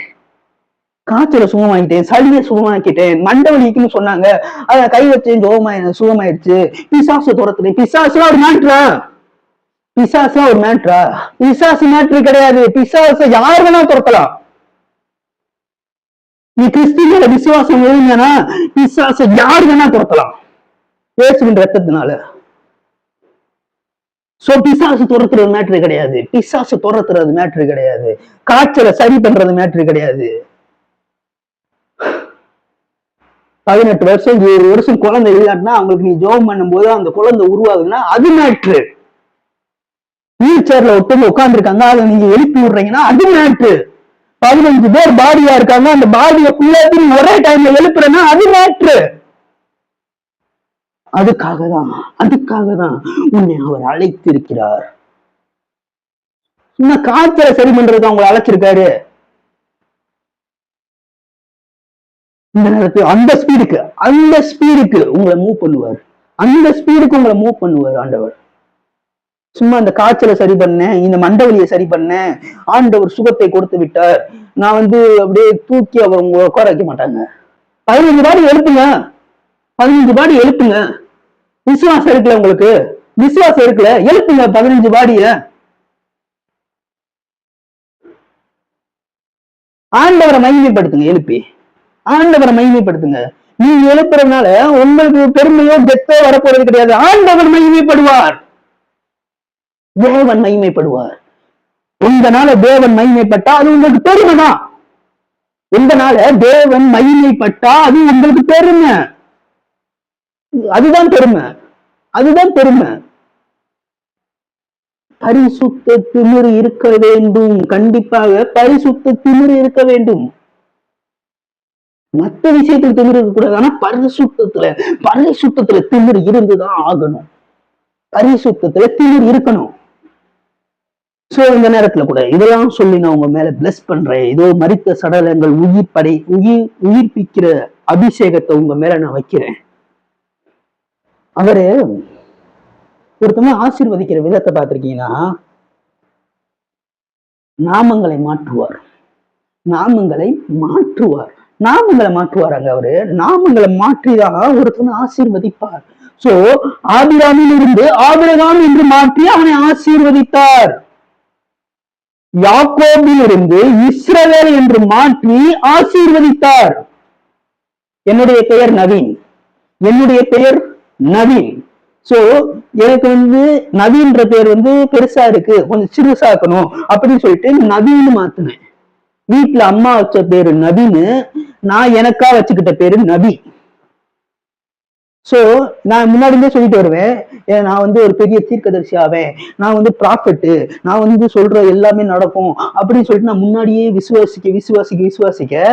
சளியை சுகமாக்கிட்டேன், மண்டவலிக்குன்னு சொன்னாங்க, அத கை வச்சேன் சுகமாயிடுச்சு, பிசாசு துரத்துறேன். பிசாசுலாம் ஒரு மேட்ரா? பிசாசுலாம் ஒரு மேட்ரா? பிசாசு மேட்ரு கிடையாது. பிசாசு யார் வேணா துரத்தலாம். நீ கிறிஸ்துவ விசுவாசம் எழுந்தனா பிசாசு யார் வேணா துரத்தலாம் இயேசுவின் ரத்தத்தினால. சோ பிசாசு துரத்துறது மேட்ரு கிடையாது. பிசாசு துரத்துறது மேட்ரு கிடையாது. காய்ச்சலை சரி பண்றது மேட்ரு கிடையாது. 18 வருஷம் 20 வருஷம் குழந்தை இல்லாட்டினா அவங்களுக்கு நீ ஜோம் பண்ணும் போது அந்த குழந்தை உருவாகுதுன்னா அது மேட்ரு. வீல் சேர்ல ஒருத்தவங்க உட்கார்ந்துருக்காங்க, அதை நீங்க எழுப்பி விடுறீங்கன்னா அது மேட்ரு. 15 பேர் பாடியா இருக்காங்க, அந்த பாடியை ஃபுல்லாத்தி ஒரே டைம்ல எழுப்புறேன்னா அது மேட்ரு. அதுக்காகதான் உன்னை அவர் அழைத்திருக்கிறார். சும்மா காய்ச்சலை சரி பண்றதுக்கு உங்களை அழைச்சிருக்காரு. இந்த நேரத்தில் அந்த ஸ்பீடுக்கு உங்களை மூவ் பண்ணுவார். அந்த ஸ்பீடுக்கு உங்களை மூவ் பண்ணுவார் ஆண்டவர். சும்மா இந்த காய்ச்சலை சரி பண்ணேன், இந்த மண்டவலியை சரி பண்ணேன், ஆண்டவர் சுகத்தை கொடுத்து விட்டார், நான் வந்து அப்படியே தூக்கி அவர் உங்க உட்கார வைக்க மாட்டாங்க. 15 பாடி எழுப்புங்க, 15 பாடி எழுப்புங்க. விசுவாசம் இருக்குல்ல உங்களுக்கு, விசுவாசம் இருக்குல்ல, எழுப்புங்க 15 பாடிய. ஆண்டவரை மகிமைப்படுத்துங்க, எழுப்பி ஆண்டவரை மகிமைப்படுத்துங்க. நீங்க எழுப்புறதுனால உங்களுக்கு பெருமையோ கெத்தோ வரப்போறது கிடையாது. ஆண்டவர் மகிமைப்படுவார், தேவன் மகிமைப்படுவார். உங்களால தேவன் மகிமைப்பட்டா அது உங்களுக்கு பெருமைதான். உங்களால தேவன் மகிமைப்பட்டா அது உங்களுக்கு பெருமை. அதுதான் பெருமை. பரிசுத்த திமிரு இருக்க வேண்டும். கண்டிப்பாக பரிசுத்த திமிரு இருக்க வேண்டும். மற்ற விஷயத்துல திமிரு இருக்க கூடாது, ஆனா பரிசுத்தத்துல திமிரு இருந்துதான் ஆகணும். பரிசுத்தத்துல திமிரு இருக்கணும். சோ இந்த நேரத்துல கூட இதெல்லாம் சொல்லி நான் உங்க மேல பிளஸ் பண்றேன். இதோ மரித்த சடலங்கள் உயிர்ப்பிக்கிற அபிஷேகத்தை உங்க மேல நான் வைக்கிறேன். அவரு ஒருத்தவங்க ஆசீர்வதிக்கிற விதத்தை பார்த்திருக்கீங்கன்னா, நாமங்களை மாற்றுவாராங்க. அவரு நாமங்களை மாற்றிதான் ஒருத்தவங்க ஆசீர்வதிப்பார். சோ ஆபிரகாமில் இருந்து ஆபிரகாம் என்று மாற்றி அவனை ஆசீர்வதித்தார். யாக்கோபில் இருந்து இஸ்ரவேல் என்று மாற்றி ஆசீர்வதித்தார். என்னுடைய பெயர் நவீன். சோ எனக்கு வந்து நவீன்ற பேர் வந்து பெருசா இருக்கு, கொஞ்சம் சிறுசாக்கணும் அப்படின்னு சொல்லிட்டு நவீன் மாத்தினேன். வீட்டுல அம்மா வச்ச பேரு நவீனு, நான் எனக்கா வச்சுக்கிட்ட பேரு நபி. சோ நான் முன்னாடியே சொல்லிட்டு வருவேன், நான் வந்து ஒரு பெரிய தீர்க்கதரிசி ஆவேன், நான் வந்து ப்ராஃபெட்டு, நான் வந்து சொல்ற எல்லாமே நடக்கும் அப்படின்னு சொல்லிட்டு நான் முன்னாடியே விசுவாசிக்க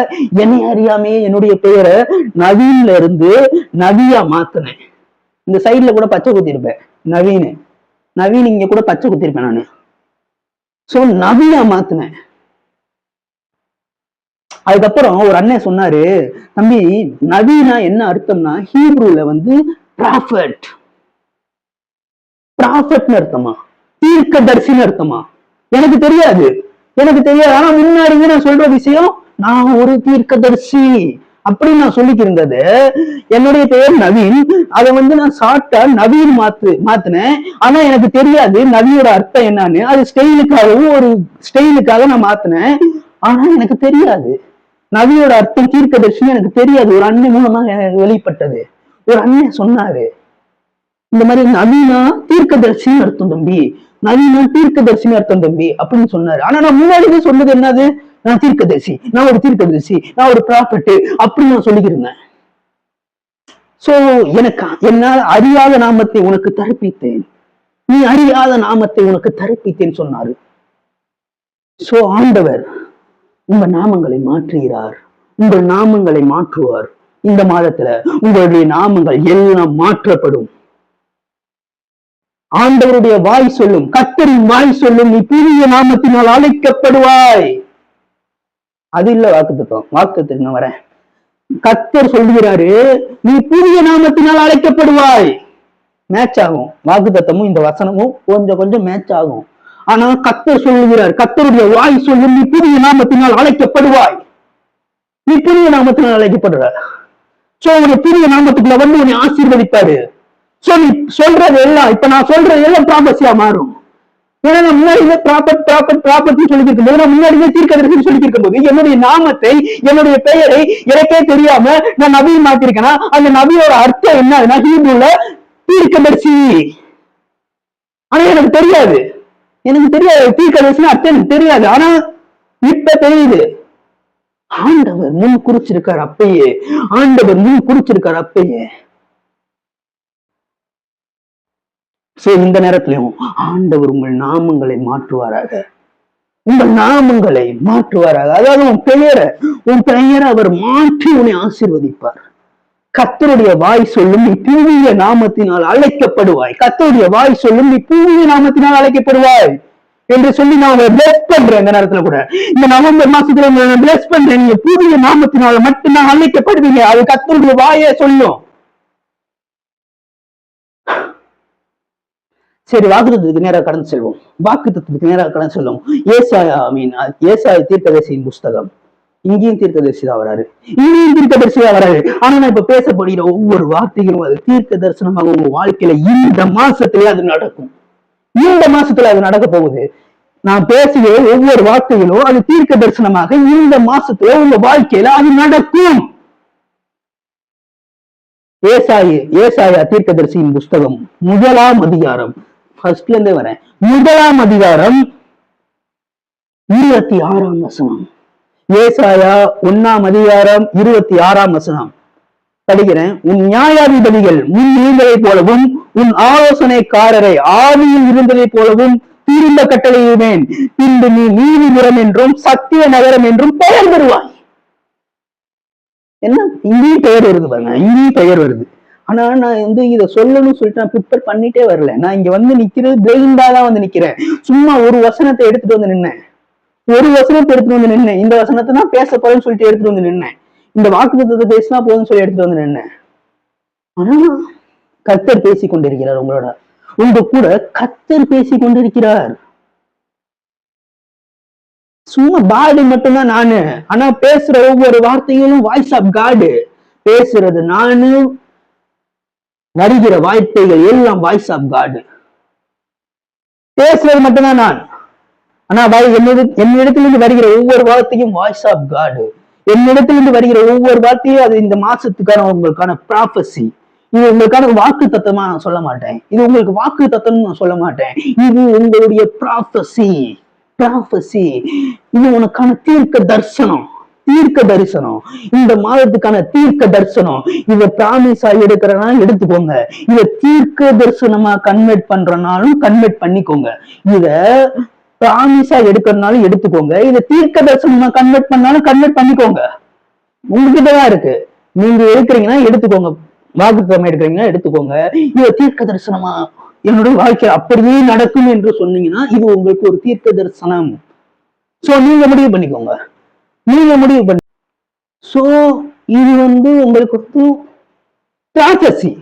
என்னை அறியாமே என்னுடைய பெயரை நவீன்ல இருந்து நவியா மாத்தினேன். இந்த சைட்ல கூட பச்சை குத்திருப்பேன், நவீன் இங்க கூட பச்சை குத்திருப்பேன் நானு. சோ நவியா மாத்தினேன். அதுக்கப்புறம் ஒரு அண்ணன் சொன்னாரு, தம்பி நபினா என்ன அர்த்தம்னா ஹீப்ரூல வந்து ப்ராஃபட், ப்ராஃபட்னு அர்த்தமா, தீர்க்கதரிசின்னு அர்த்தமா. எனக்கு தெரியாது, எனக்கு தெரியாது. ஆனா முன்னாடியே நான் சொல்ற விஷயம், நான் ஒரு தீர்க்கதரிசி அப்படின்னு நான் சொல்லிக்கு இருந்தது. என்னுடைய பெயர் நவீன், அதை வந்து நான் ஷார்ட்டா நவீன் மாத்தினேன். ஆனா எனக்கு தெரியாது நவியோட அர்த்தம் என்னன்னு. அது ஸ்டைலுக்காகவும் ஒரு ஸ்டைலுக்காக நான் மாத்தினேன். ஆனா எனக்கு தெரியாது நவியோட அர்த்தம் தீர்க்கதரிசின்னு எனக்கு தெரியாது. ஒரு அண்ணன் மூலமா வெளிப்பட்டது. ஒரு அண்ணன் சொன்னாரு, இந்த மாதிரி நவீனா தீர்க்கதரிசின்னு அர்த்தம் தம்பி, நவீனா தீர்க்கதரிசின்னு அர்த்தம் தம்பி அப்படின்னு சொன்னாரு. ஆனா நான் முன்னாடியே சொன்னது என்னது, நான் தீர்க்கதரிசி, நான் ஒரு தீர்க்கதரிசி, நான் ஒரு ப்ராஃபட் அப்படின்னு நான் சொல்லிக்கிருந்தேன். சோ எனக்கு என்னால் அறியாத நாமத்தை உனக்கு தரிப்பித்தேன், நீ அறியாத நாமத்தை உனக்கு தரிப்பித்தேன் சொன்னாரு. சோ ஆண்டவர் உங்க நாமங்களை மாற்றுகிறார், உங்கள் நாமங்களை மாற்றுவார். இந்த மாதத்துல உங்களுடைய நாமங்கள் எல்லாம் மாற்றப்படும். ஆண்டவருடைய வாய் சொல்லும், கர்த்தரின் வாய் சொல்லும், நீ புதிய நாமத்தினால் அழைக்கப்படுவாய். அது இல்ல வாக்குத்தத்தம், வாக்குத்தத்துக்கு நான் வரேன். கர்த்தர் சொல்லுகிறாரு, நீ புதிய நாமத்தினால் அழைக்கப்படுவாய். மேட்ச் ஆகும், வாக்குத்தத்தமும் இந்த வசனமும் கொஞ்சம் கொஞ்சம் மேட்ச் ஆகும். ஆனா கர்த்தர் சொல்லுகிறார், கர்த்தருடைய வாய் சொல்லும், நீ புதிய நாமத்தினால் அழைக்கப்படுவாய், நீ புதிய நாமத்தினால் அழைக்கப்படுற. சோ உன்னை புதிய நாமத்துக்குள்ள வந்து உன்னை ஆசீர்வதிப்பாரு. சோ நீ சொல்றது எல்லாம், இப்ப நான் சொல்றது எல்லாம் ப்ராபஸியா மாறும். ஏன்னா நான் முன்னாடியே ப்ராப்பர்ட்டி சொல்லியிருக்கும் போது, நான் முன்னாடியே தீர்க்கதரிசின்னு சொல்லியிருக்கும் போது, என்னுடைய நாமத்தை, என்னுடைய பெயரை எனக்கே தெரியாம நான் நபியை மாத்திருக்கேன்னா, அந்த நபியோட அர்த்தம் என்ன, ஹீப்ரூல தீர்க்கதரிசி. ஆனா எனக்கு தெரியாது, எனக்கு தெரியாது தீர்க்கதரிசின்னு அர்த்தம் எனக்கு தெரியாது. ஆனா இப்ப தெரியுது. ஆண்டவர் முன் குறிச்சிருக்காரு அப்பயே, ஆண்டவர் முன் குறிச்சிருக்காரு அப்பயே. இந்த நேரத்திலையும் ஆண்டவர் உங்கள் நாமங்களை மாற்றுவாராக, உங்கள் நாமங்களை மாற்றுவாராக. அதாவது உன் பெயரை அவர் மாற்றி உன்னை ஆசீர்வதிப்பார். கர்த்தருடைய வாய் சொல்லும், நீ புதிய நாமத்தினால் அழைக்கப்படுவாய். கர்த்தருடைய வாய் சொல்லும், நீ புதிய நாமத்தினால் அழைக்கப்படுவாய் என்று சொல்லி நான் உங்களை பிளஸ் பண்றேன். இந்த நேரத்துல கூட, இந்த நவம்பர் மாசத்துல உங்களை பிளஸ் பண்றேன். நீங்க புதிய நாமத்தினால மட்டும்தான் அழைக்கப்படுவீங்க. அது கர்த்தருடைய வாயே சொல்லும். சரி, வாக்குத்தத்துக்கு நேராக கடந்து செல்வோம். வாக்குத்தத்துக்கு நேராக கடந்து செல்வோம். ஏசாயா தீர்க்கதரிசியின் புஸ்தகம். இங்கேயும் தீர்க்கதரிசி தான் வராரு, இங்கேயும் தீர்க்கதரிசி தான் வராரு. ஆனா நான் இப்ப பேசப்படுகிற ஒவ்வொரு வார்த்தைகளும் அது தீர்க்க தரிசனமாக உங்க வாழ்க்கையில இந்த மாசத்திலே அது நடக்கும். இந்த மாசத்துல அது நடக்க போகுது. நான் பேசுகிற ஒவ்வொரு வார்த்தைகளும் அது தீர்க்க தரிசனமாக இந்த மாசத்துல உங்க வாழ்க்கையில அது நடக்கும். ஏசாயா தீர்க்கதரிசியின் புஸ்தகம் 1ஆம் அதிகாரம், ஃபர்ஸ்ட்ல இருந்தே வரேன். 1ஆம் அதிகாரம் 26ஆம் வசனம். ஏசாயா 1ஆம் அதிகாரம் 26ஆம் வசனம் படிக்கிறேன். உன் நியாயாதிபதிகள் முன் இருந்ததை போலவும், உன் ஆலோசனைக்காரரை ஆவியில் இருந்ததை போலவும் திரும்ப கட்டளையிடுவேன். பின்பு நீ நீதிபுரம் என்றும் சத்திய நகரம் என்றும் பெயர் பெறுவாய். என்ன இங்கேயும் பெயர் வருது பாருங்க, இங்கேயும் பெயர் வருது. ஆனா நான் வந்து இதை சொல்லணும்னு சொல்லிட்டு நான் ப்ரிப்பேர் பண்ணிட்டே வரல. நான் இங்க வந்து நிக்கிறது பிரெயின்டா தான் வந்து நிக்கிறேன். சும்மா ஒரு வசனத்தை எடுத்துட்டு வந்து நின்னேன், ஒரு வசனத்தை எடுத்துட்டு வந்து நின்னேன். இந்த வசனத்தை தான் பேச போறேன்னு சொல்லிட்டு எடுத்துட்டு வந்து நின்னேன். இந்த வாக்குத்தத்தத்தை பேசினா போதும்னு சொல்லி எடுத்துட்டு வந்து நின்னேன். ஆனா கர்த்தர் பேசி கொண்டிருக்கிறார் உங்களோட, உங்க கூட கர்த்தர் பேசி கொண்டிருக்கிறார். சும்மா பாடி மட்டும்தான் நானு, ஆனா பேசுற ஒவ்வொரு வார்த்தைகளும் வாய்ஸ் ஆஃப் காடு. பேசுறது நானு, வருகிற வார்த்தைகள் எல்லாம் வாய்ஸ் ஆஃப் காடு. பேசுறது மட்டும்தான் நான், ஆனா என்னிடத்திலிருந்து வருகிற ஒவ்வொரு வார்த்தையும் வாய்ஸ் ஆஃப் காடு. என்னிடத்திலிருந்து வருகிற ஒவ்வொரு வார்த்தையும் அது இந்த மாசத்துக்கான உங்களுக்கான ப்ராபசி. இது உங்களுக்கான வாக்கு தத்துவமா நான் சொல்ல மாட்டேன், இது உங்களுக்கு வாக்கு தத்துவம் நான் சொல்ல மாட்டேன். இது உங்களுடைய ப்ராபசி. இது உனக்கான தீர்க்க தரிசனம், தீர்க்க தரிசனம். இந்த மாதத்துக்கான தீர்க்க தரிசனம். இத பிராமிஸா எடுக்கிறனா எடுத்துக்கோங்க, இத தீர்க்க தரிசனமா கன்வெர்ட் பண்றனாலும் கன்வெர்ட் பண்ணிக்கோங்க. இத பிராமிஸா எடுக்கிறனாலும் எடுத்துக்கோங்க, இத தீர்க்க தரிசனமா கன்வெர்ட் பண்ணாலும் கன்வெர்ட் பண்ணிக்கோங்க. உங்ககிட்டதான் இருக்கு. நீங்க எடுக்கிறீங்கன்னா எடுத்துக்கோங்க, வாக்குத்தத்தம் எடுக்கிறீங்கன்னா எடுத்துக்கோங்க. இத தீர்க்க தரிசனமா என்னுடைய வாழ்க்கை அப்படியே நடக்கும் என்று சொன்னீங்கன்னா இது உங்களுக்கு ஒரு தீர்க்க தரிசனம். சோ நீங்க முடிவு பண்ணிக்கோங்க, நீங்க முடிவு பண்ணி சோ இது உங்களுக்கு ப்ராபசி.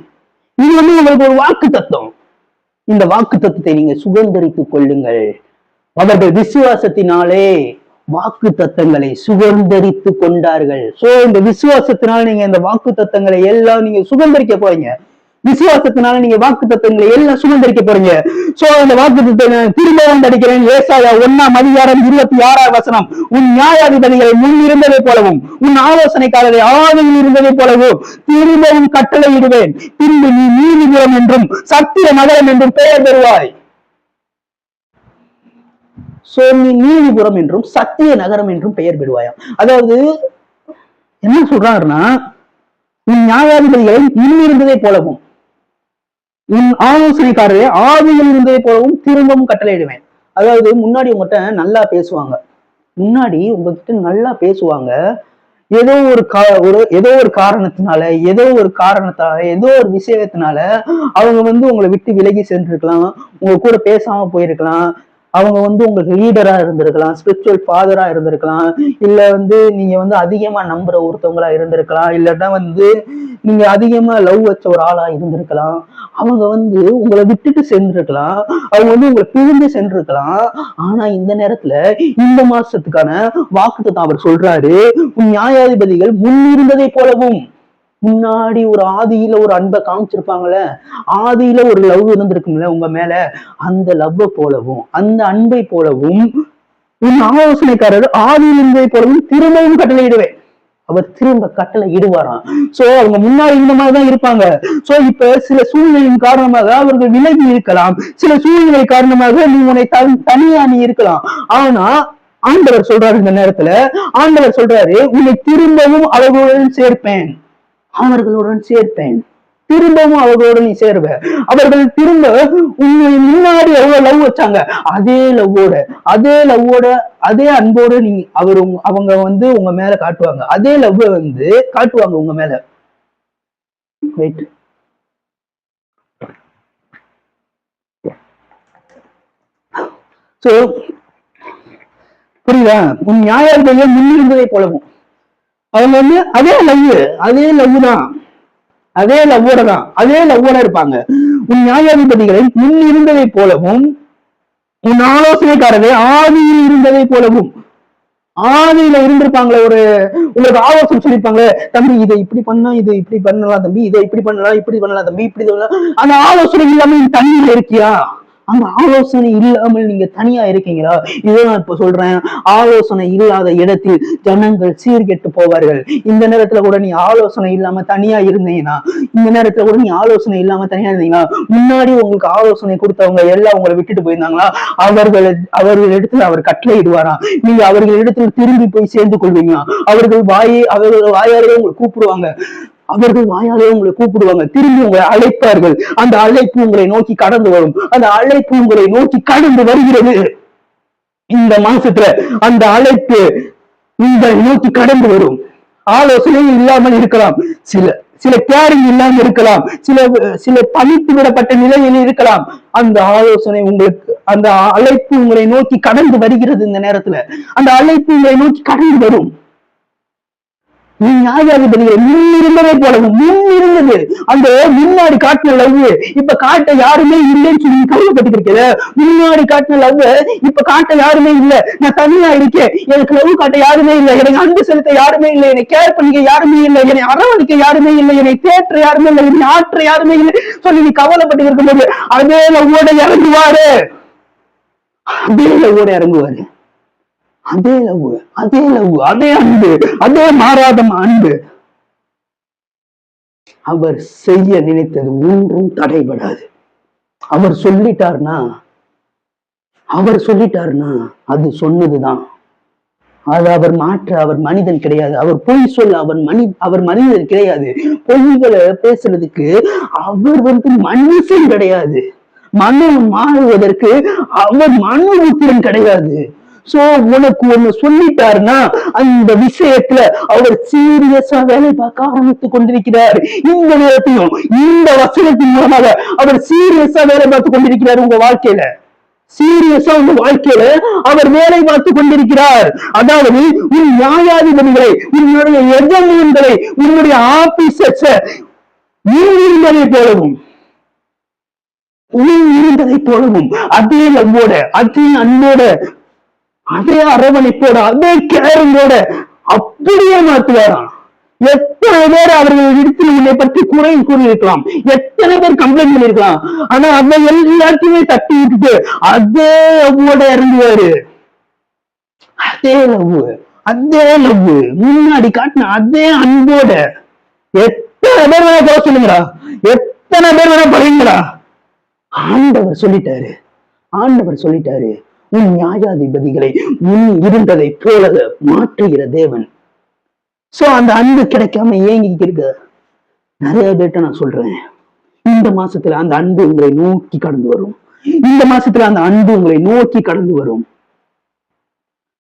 இது உங்களுக்கு ஒரு வாக்கு தத்துவம். இந்த வாக்கு தத்துவத்தை நீங்க சுதந்திரித்துக் கொள்ளுங்கள். அவர்கள் விசுவாசத்தினாலே வாக்கு தத்தங்களை சுதந்திரித்து கொண்டார்கள். சோ இந்த விசுவாசத்தினால நீங்க இந்த வாக்கு தத்தங்களை எல்லாம் நீங்க சுதந்திரிக்க போறீங்க. விசுவாசத்தினால நீங்க வாக்கு தத்தங்களை எல்லாம் சுதந்திரிக்க போறீங்க. சோ அந்த வாக்கு தத்தம் திரும்பவும் படிக்கிறேன். ஏசாயா 1:26 உன் நியாயாதிபதிகளை முன் இருந்ததை போலவும் உன் ஆலோசனைக்காரரை ஆதியில் இருந்ததை போலவும் திரும்பவும் கட்டளை இடுவேன். பின்பு நீ நீதிபுரம் என்றும் சத்திய நகரம் என்றும் பெயர் பெறுவாய். சோ நீ நீதிபுரம் என்றும் சத்திய நகரம் என்றும் பெயர் பெறுவாயா. அதாவது என்ன சொல்றாருன்னா, உன் நியாயாதிபதிகளை இருந்ததை போலவும் உன் ஆலோசனைக்காரரை ஆவியில் இருந்ததை போலவும் திரும்பவும் கட்டளையிடுவேன். அதாவது முன்னாடி உங்ககிட்ட நல்லா பேசுவாங்க, முன்னாடி உங்ககிட்ட நல்லா பேசுவாங்க. ஏதோ ஒரு காரணத்தினால ஏதோ ஒரு விஷயத்தினால அவங்க உங்களை விட்டு விலகி சென்றிருக்கலாம், உங்க கூட பேசாம போயிருக்கலாம். அவங்க உங்களுக்கு லீடரா இருந்திருக்கலாம், ஸ்பிரிச்சுவல் ஃபாதரா இருந்திருக்கலாம், இல்ல நீங்க அதிகமா நம்புற ஒருத்தவங்களா இருந்திருக்கலாம், இல்லன்னா நீங்க அதிகமா லவ் வச்ச ஒரு ஆளா இருந்திருக்கலாம். அவங்க உங்களை விட்டுட்டு சென்றிருக்கலாம், அவங்க உங்களை பிரிந்து சென்றிருக்கலாம். ஆனா இந்த நேரத்துல இந்த மாசத்துக்கான வாக்குத்தத்தம் அவர் சொல்றாரு, உன் நியாயாதிபதிகள் முன்னிருந்ததை போலவும். முன்னாடி ஒரு ஆதியில ஒரு அன்பை காமிச்சிருப்பாங்கல்ல, ஆதியில ஒரு லவ் இருந்திருக்கும்ல உங்க மேல, அந்த லவ்வை போலவும் அந்த அன்பை போலவும் உன் ஆலோசனைக்காரர் ஆதியில் இருந்ததை போலவும் திரும்பவும் கட்டளையிடுவேன். அவர் திரும்ப கட்டளை இடுவாராம். சோ அவங்க முன்னாடி இந்த மாதிரிதான் இருப்பாங்க. சோ இப்ப சில சூழ்நிலையின் காரணமாக அவர்கள் விலகி இருக்கலாம், சில சூழ்நிலை காரணமாக நீ உன்னை தனியா நீ இருக்கலாம். ஆனா ஆண்டவர் சொல்றாரு, இந்த நேரத்துல ஆண்டவர் சொல்றாரு, உன்னை திரும்பவும் அவர்களுடன் சேர்ப்பேன், திரும்பவும் அவர்களோட நீ சேருவ. அவர்கள் திரும்ப உன்னை முன்னாடி எவ்வளவு லவ் வச்சாங்க, அதே லவ்வோட அதே அன்போடு நீ அவங்க உங்க மேல காட்டுவாங்க, அதே லவ் காட்டுவாங்க உங்க மேல. ரைட். சோ புரியுதா? உன் நியாயாதிபதியை முன்னிருந்ததை போலவும் அவங்க அதே லவ் தான், அதே லவ்வோட இருப்பாங்க. உன் நியாயாதிபதிகளை முன் இருந்ததை போலவும் உன் ஆலோசனைக்காரரை ஆதியில் இருந்ததை போலவும். ஆதியில இருந்திருப்பாங்களே, உங்களுக்கு ஆலோசனை சொல்லிருப்பாங்களே, தம்பி இதை இப்படி பண்ணா இது இப்படி பண்ணலாம் தம்பி, இதை இப்படி பண்ணலாம் தம்பி, இப்படி அந்த ஆலோசனை இல்லாம நீ தண்ணியில இருக்கியா? அந்த ஆலோசனை இல்லாமல் நீங்க தனியா இருக்கீங்களா? இதை நான் இப்ப சொல்றேன். ஆலோசனை இல்லாத இடத்தில் ஜனங்கள் சீர்கெட்டு போவார்கள். இந்த நேரத்துல கூட நீ ஆலோசனை இல்லாம தனியா இருந்தீங்கன்னா, முன்னாடி உங்களுக்கு ஆலோசனை கொடுத்தவங்க எல்லாம் உங்களை விட்டுட்டு போயிருந்தாங்களா? அவர்கள் இடத்துல அவர் கட்டளை இடுவாராம். நீங்க அவர்கள் இடத்துல திரும்பி போய் சேர்ந்து கொள்வீங்களா? அவர்கள் வாயாலே உங்களை கூப்பிடுவாங்க, திரும்பி உங்களை அழைப்பார்கள். அந்த அழைப்பு உங்களை நோக்கி கடந்து வரும், வருகிறது. இந்த மாசத்துல அந்த அழைப்பு உங்களை நோக்கி கடந்து வரும். ஆலோசனை இல்லாமல் இருக்கலாம், சில கேரிங் இல்லாமல் இருக்கலாம், சில தனித்து விடப்பட்ட நிலையில் இருக்கலாம். அந்த ஆலோசனை அந்த அழைப்பு உங்களை நோக்கி கடந்து வருகிறது. இந்த நேரத்துல அந்த அழைப்பு உங்களை நோக்கி கடந்து வரும். நீ நியாயாதிபதிகளை முன்னிருந்ததை போலவும், அந்த முன்னாடி காட்டின லவ் இப்ப காட்ட யாருமே இல்லைன்னு சொல்லி கவலைப்பட்டு இருக்கிற, முன்னாடி காட்டின லவ் இப்ப காட்ட யாருமே இல்லை, நான் தனியா இருக்கேன், எனக்கு லவ் காட்ட யாருமே இல்லை, எனக்கு அன்பு செலுத்த யாருமே இல்லை, என்னை கேர் பண்ணிக்க யாருமே இல்லை, என்னை அரவணைக்க யாருமே இல்லை, என்னை தேற்ற யாருமே இல்லை, என்னை ஆற்ற யாருமே இல்லை சொல்லி நீ கவலைப்பட்டு இருக்கும்போது அதே லவ்வோட இறங்குவாரு, அதே அன்பு, அதே மாறாத அன்பு. அவர் செய்ய நினைத்தது ஒன்றும் தடைபடாது. அவர் சொல்லிட்டார்னா அது சொன்னதுதான். அது அவர் மனிதன் கிடையாது. அவர் பொய் சொல்ல அவர் மனிதன் கிடையாது. பொய்களை பேசுறதுக்கு அவர் மனுஷன் கிடையாது. மனம் மாறுவதற்கு அவர் மனோபுத்திரன் கிடையாது. சோ உனக்கு ஒண்ணு சொல்லிட்டாருன்னா அந்த விஷயத்துல அவர் சீரியஸா வேலை பார்க்க ஆரம்பித்துக் கொண்டிருக்கிறார். இந்த நேரத்தையும் இந்த வசனத்தின் மூலமாக அவர் சீரியஸா வேலை பார்த்து கொண்டிருக்கிறார். உங்க வாழ்க்கையில சீரியஸா உங்க வாழ்க்கையில அவர் வேலை பார்த்து கொண்டிருக்கிறார். அதாவது உன் நியாயாதிபதிகளை, உன்னுடைய எஜமான்களை, உன்னுடைய ஆபீசர்ஸ இருந்ததை போலவும் இருந்ததை போலவும் அதே லவ்வோட, அதே அன்போட, அதே அரவணைப்போட, அதே கேரிங்கோட அப்படியே மாத்துவாராம். எத்தனை பேர் அவர்கள் இடத்தில் உன்னை பற்றி குறை கூறியிருக்கலாம், எத்தனை பேர் கம்ப்ளைண்ட் பண்ணிருக்கலாம், ஆனா அதை எல்லாத்தையுமே தட்டி விட்டுட்டு அதே லவ்வோட இறங்குவாரு. அதே லவ், அதே லவ், முன்னாடி காட்டின அதே அன்போட. எத்தனை பேர் வேணா போக சொல்லுங்கடா, எத்தனை பேர் வேணா பழகுங்கடா. ஆண்டவர் சொல்லிட்டாரு, ஆண்டவர் சொல்லிட்டாரு, உன் நியாயாதிபதிகளை முன் இருந்ததை போல மாற்றுகிற தேவன். சோ அந்த அன்பு கிடைக்காம ஏங்கிட்டு இருக்க நிறைய பேர்ட்ட நான் சொல்றேன், இந்த மாசத்துல அந்த அன்பு உங்களை நோக்கி கடந்து வரும். இந்த மாசத்துல அந்த அன்பு உங்களை நோக்கி கடந்து வரும்.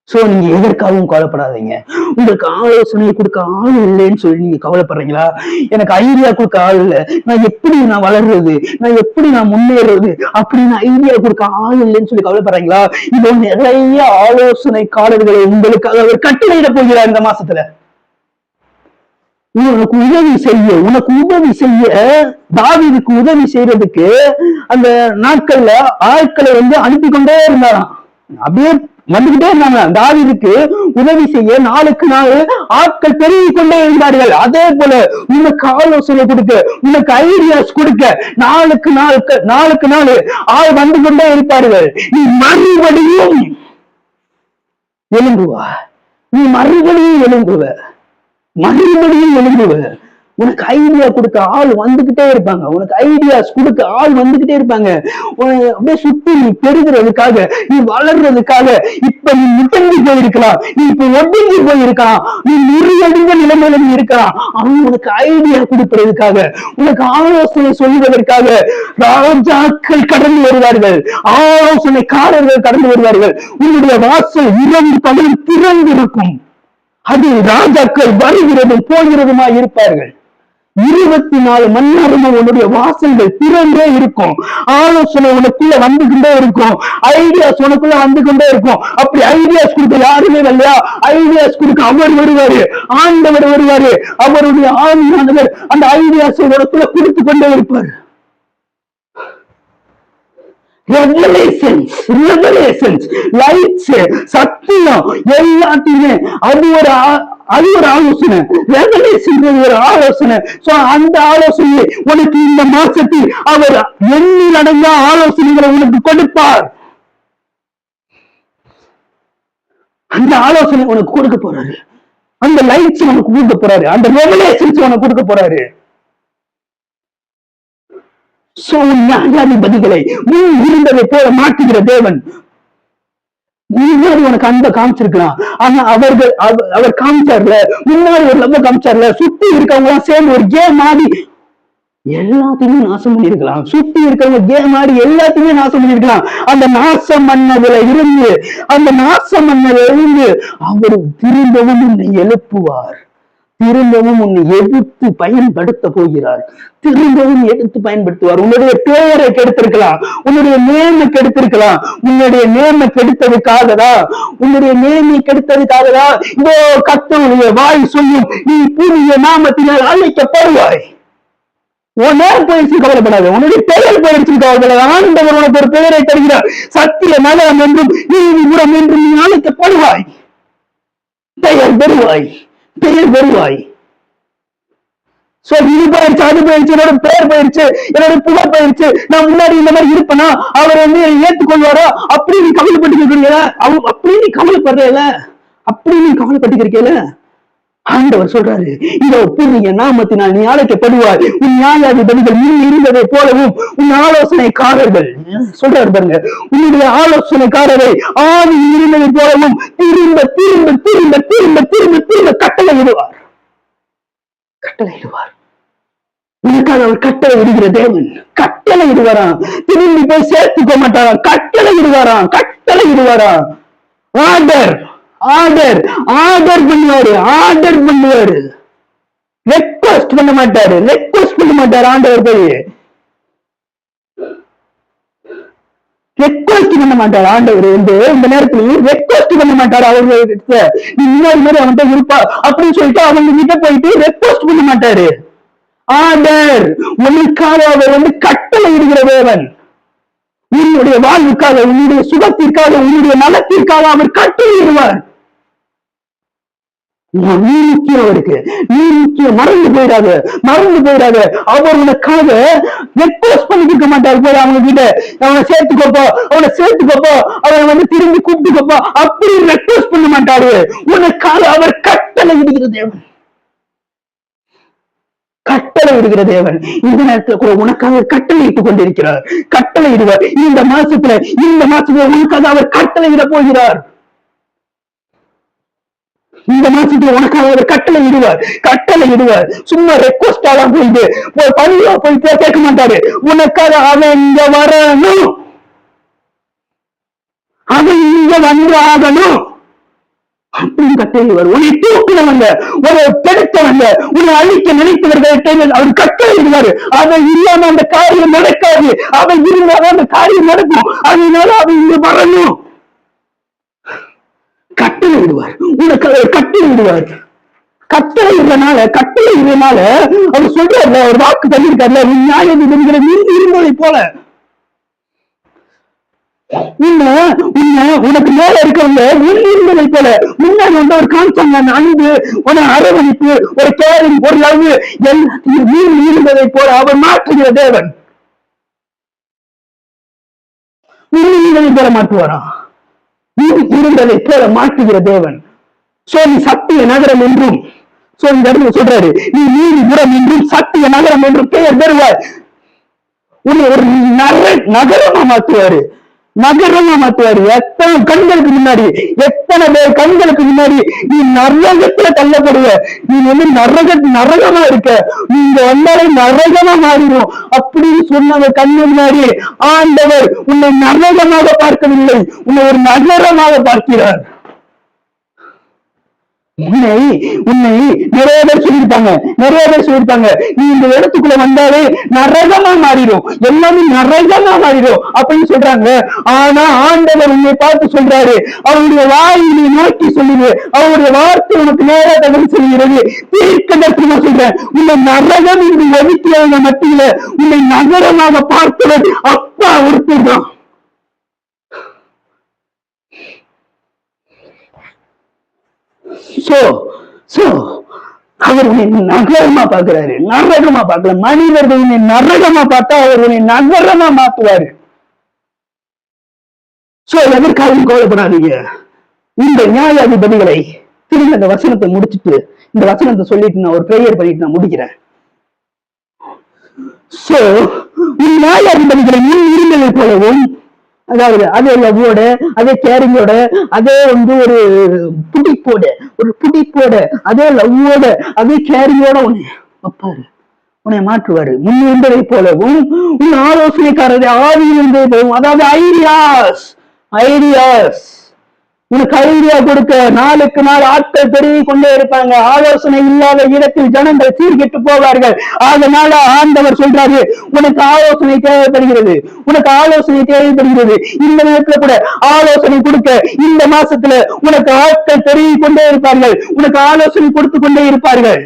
சோ நீங்க எதற்காகவும் கவலைப்படாதீங்க. உங்களுக்கு ஆலோசனை கொடுக்க ஆள் இல்லைன்னு சொல்லி நீங்க கவலைப்படுறீங்களா? எனக்கு ஐடியா கொடுக்க ஆள் இல்லை, நான் வளர்றது, நான் முன்னேறது அப்படின்னு ஐடியா கொடுக்க ஆள் இல்லைன்னு சொல்லி கவலைப்படுறீங்களா? இது நிறைய ஆலோசனைக்காரர்களை உங்களுக்காக அவர் கட்டளையிட போகிறார் இந்த மாசத்துல. உனக்கு உதவி செய்ய தாவீதுக்கு உதவி செய்யறதுக்கு அந்த நாட்கள்ல ஆட்களை அனுப்பி கொண்டே இருந்தாராம். அப்படியே வந்துகிட்டே இருந்தாங்க. தாவீதுக்கு உதவி செய்ய நாளுக்கு நாள் ஆட்கள் பெருகி கொண்டே இருந்தார்கள். அதே போல உனக்கு ஆலோசனை கொடுக்க, உனக்கு ஐடியாஸ் கொடுக்க நாளுக்கு நாள் ஆள் வந்து கொண்டே இருப்பார்கள். நீ மறுபடியும் எழும்புவா, நீ மறுபடியும் எழும்புவ. உனக்கு ஐடியா கொடுக்க ஆள் வந்துகிட்டே இருப்பாங்க, உனக்கு ஐடியாஸ் கொடுக்க ஆள் வந்துகிட்டே இருப்பாங்க. அப்படியே சுத்தி நீ பெருகிறதுக்காக, நீ வளர்றதுக்காக இப்ப நீ முடங்கி போயிருக்கலாம், நீ இப்ப ஒடுங்கி போயிருக்கலாம், நீ முறியடைந்த நிலைமையில நீ இருக்கலாம். அவன் உனக்கு ஐடியா கொடுப்பதற்காக, உனக்கு ஆலோசனை சொல்லுவதற்காக ராஜாக்கள் கடந்து வருவார்கள், ஆலோசனைக்காரர்கள் கடந்து வருவார்கள். உன்னுடைய வாசல் 2 பகலும் திறந்து இருக்கும். அது ராஜாக்கள் வருகிறதும் போகிறதுமா இருப்பார்கள். 24 மணி நேரமும் உன்னுடைய வாசல்கள் திறந்தே இருக்கும். ஆலோசனை உனக்குள்ள வந்து கொண்டே இருக்கும், ஐடியாஸ் உனக்குள்ள வந்து கொண்டே இருக்கும். அப்படி ஐடியாஸ் கொடுக்க யாருமே இல்லையா? ஐடியாஸ் கொடுக்க அவர் வருவாரு, ஆண்டவர் வருவாரு. அவருடைய ஆவியானவர் அந்த ஐடியாஸ் உனக்குள்ள கொடுத்து கொண்டே இருப்பார். சத்தியம் எல்லாத்தையுமே அது ஒரு ஆலோசனை. ஒரு ஆலோசனை. அந்த ஆலோசனையை உனக்கு இந்த மாசத்தில் அவர் எண்ணில் அடங்க ஆலோசனைகளை உனக்கு கொடுப்பார். அந்த ஆலோசனை உனக்கு கொடுக்க போறாரு, அந்த லைட்ஸ் உனக்கு கொடுக்க போறாரு, அந்த ரெவலேஷன்ஸ் உனக்கு கொடுக்க போறாரு. நியாயாதிபதிகளை முன் இருந்ததை போல மாற்றுகிற தேவன். முன்னாடி உனக்கு அன்பை காமிச்சிருக்கலாம், ஆனா அவர் காமிச்சார்ல, முன்னாடி ஒரு லவ் காமிச்சார்ல, சுத்தி இருக்கவங்க எல்லாம் சேர்ந்து ஒரு கேம் ஆடி எல்லாத்தையுமே நாசம் பண்ணிருக்கலாம். சுத்தி இருக்கவங்க கேம் ஆடி எல்லாத்தையுமே நாசம் பண்ணிருக்கலாம். அந்த நாசம் பண்ணதுல இருந்து அவர் திரும்பவும் உன்னை எழுப்புவார், திரும்பவும் உன்னை எடுத்து பயன்படுத்த போகிறார், திரும்பவும் எடுத்து பயன்படுத்துவார். உன்னுடைய பெயரை கெடுத்திருக்கலாம், உன்னுடைய நேமை கெடுத்திருக்கலாம், உன்னுடைய நேமை கெடுத்ததுக்காகதான் இதோ கர்த்தருடைய வாய் சொல்லும், நீ புதிய நாமத்தினால் அழைக்கப்படுவாய். உன் நேரம் போயிடுச்சு கவலைப்படாது, உன்னுடைய பெயர் போயிடுச்சு கவலைப்படாது. ஆண்டவர் உனக்கு ஒரு பெயரை தருகிறார், சத்திய நகரம் என்றும் நீதிபுரம் என்றும் நீ அழைக்கப்படுவாய். பெயர் பெறுவாய். இது போயிடுச்சு, அது போயிடுச்சு, என்னோட பெயர் போயிடுச்சு, என்னோட புகழ் போயிடுச்சு, நான் முன்னாடி இந்த மாதிரி இருப்பேனா, அவர் ஏற்றுக்கொள்வாரோ அப்படி நீ கவலைப்பட்டுக்கிறீங்கள. ஆண்டவர் சொல்றாரு, இதோ புதிய நாமத்தினால் நீ அழைக்கப்படுவாய். உன் நியாயாதிபதிகள் முன் இருந்ததை போலவும் உன் ஆலோசனைக்காரர்கள் சொல்றாரு பாருங்க, உன்னுடைய ஆலோசனைக்காரரை ஆவியில் இருந்ததை போலவும் திரும்ப திரும்ப திரும்ப திரும்ப திரும்ப திரும்ப கட்டளையிடுவார். உனக்காக அவர் கட்டளை இடுகிற தேவன். கட்டளை இடுவாராம், திரும்பி போய் சேர்த்துக்க மாட்டாராம், கட்டளை இடுவாராம். ஆர்டர் பண்ணுவாரு, ரெக்வெஸ்ட் பண்ண மாட்டாரு. ஆண்டவர் போய் ரெக்வஸ்ட் பண்ண மாட்டார் ஆண்டவர் இந்த நேரத்துல ரெக்வஸ்ட் பண்ண மாட்டார் அவர்கிட்ட, நீ இன்னொரு மாதிரி அவன்கிட்ட இருப்பா அப்படின்னு சொல்லிட்டு அவங்க கிட்ட போயிட்டு ரெக்வஸ்ட் பண்ண மாட்டாரு. ஆண்டர் உனக்காக அவர் கட்டளை இடுகிற தேவன். உன்னுடைய வாழ்வுக்காக, உன்னுடைய சுகத்திற்காக, உன்னுடைய நலத்திற்காக அவர் கட்டளையிடுவார். நீ முக்கியம் அவருக்கு, நீ முக்கியம். மறந்து போயிடாத. அவர் உனக்காக ரெக்வஸ்ட் பண்ணிக்க மாட்டார். போய் அவங்க கிட்ட அவனை சேர்த்துக்கப்போ, அவனை திரும்பி கூப்பிட்டுக்கப்போ அப்படி ரெக்வஸ்ட் பண்ண மாட்டாரு. உனக்காக அவர் கட்டளை இடுகிற தேவன். இந்த நேரத்துல கூட உனக்காக கட்டளை இட்டுக் கொண்டிருக்கிறார். கட்டளை இடுவார். இந்த மாசத்துல உனக்காக அவர் கட்டளை இட போகிறார். இந்த மாசத்துல உனக்காக அவர் கட்டளை இடுவார். சும்மா ரெக்வஸ்டாலாம் போயிட்டு பணியா போய் கேட்க மாட்டாரு. உனக்காக அவன் இங்க வரணும், அவன் இங்க வந்து ஆகணும் அப்படின்னு கட்டளையிடுவார். உன்னை தூக்கினவங்க, ஒரு கெடுத்தவங்க, உன்னை அழிக்க நினைத்தவர்கள் அவர் கட்டளையிடுவார். அவன் இல்லாம அந்த காரியம் நடக்காது. அவன் இருந்தாலும் அந்த காரியம் நடக்கும். அதனால அவன் இங்க வரணும். கட்டளையிடுவார். உனக்கு அவர் கட்டளையிடுவார். கட்டளையிடுறனால அவர் சொல்றாருல, ஒரு வாக்கு பண்ணிருக்காருல, நியாயம் இருந்ததை போல உனக்கு மேல இருக்கவங்க இருந்ததை போல முன்னாடி ஒரு காமிச்சாங்க. அந்த அன்பு, ஒரு அரவணைப்பு, ஒரு கேரிங், ஒரு லவ் எல்லாத்தையும் இருந்ததை போல அவர் மாற்றுகிற தேவன். இருந்ததை போல மாற்றுவாரா? இருந்ததை போல மாற்றுகிற தேவன். நீ சத்திய நகரம் என்றும் சொல்றாரு, நீ நீதிபுரம் என்றும் சத்திய நகரம் என்றும் பெயர் பெறுவார். உன்னை ஒரு நகரமா மாற்றுவாரு. எத்தனை கண்களுக்கு முன்னாடி, எத்தனை பேர் கண்களுக்கு முன்னாடி நீ நரகத்துல தள்ளப்படுவ. நீ நரகமா இருக்க, நீங்க வந்தாலே நரகமா மாறிடும் அப்படின்னு சொன்ன கண்ணு முன்னாடி ஆண்டவர் உன்னை நரகமாக பார்க்கவில்லை, உன்னை ஒரு நகரமாக பார்க்கிறார். உன்னை நிறைய பேர் சொல்லியிருப்பாங்க, நீ இந்த இடத்துக்குள்ள வந்தாலே நரகமா மாறிடும், எல்லாமே நரகமா மாறிடும் அப்படின்னு சொல்றாங்க. ஆனா ஆண்டவர் உன்னை பார்த்து சொல்றாரு, அவருடைய வாயிலை நோக்கி சொல்லுது, அவருடைய வார்த்தை உனக்கு நேரா தகவல் சொல்கிறது. தீர்க்கதரிசனமா சொல்றேன், உன்னை நரகம் என்று ஒதுக்கியவங்க மத்தியில உன்னை நகரமாக பார்த்தவர் அப்பா ஒருத்தர் தான். அவர் உன்னை நகரமா பாக்குறாரு, நரகமா பார்க்கல. மனிதர்கள் உன்னை நரகமா பார்த்தா அவர் உன்னை நகரமா மாத்துவாரு. எதற்காகவும் கவலைப்படாதீங்க. இந்த நியாயாதிபதிகளை திரும்ப இந்த வசனத்தை முடிச்சுட்டு, இந்த வசனத்தை சொல்லிட்டு நான் ஒரு பிரேயர் பண்ணிட்டு நான் முடிக்கிறேன். நியாயாதிபதிகளை நீ இருந்ததை போலவும், அதாவது அதே லவ்வோட, அதே கேரிங்கோட, அதே ஒரு புடிப்போட, அதே லவ்வோட, அதே கேரிங்கோட உன்னை வைப்பாரு, உன்னை மாற்றுவாரு. முன் இருந்ததை போலவும் உன் ஆலோசனைக்காரரை ஆவி இருந்ததை போலவும், அதாவது ஐடியாஸ் உனக்கு ஐடியா கொடுக்க நாளுக்கு நாள் ஆட்கள் பெருகி கொண்டே இருப்பாங்க. ஆலோசனை இல்லாத இடத்தில் ஜனங்கள் சீர்கெட்டு போவார்கள். அதனால ஆண்டவர் சொல்றாரு, உனக்கு ஆலோசனை தேவைப்படுகிறது. இந்த நேரத்துல கூட ஆலோசனை கொடுக்க இந்த மாசத்துல உனக்கு ஆட்கள் பெருகி கொண்டே இருப்பார்கள். உனக்கு ஆலோசனை கொடுத்து கொண்டே இருப்பார்கள்.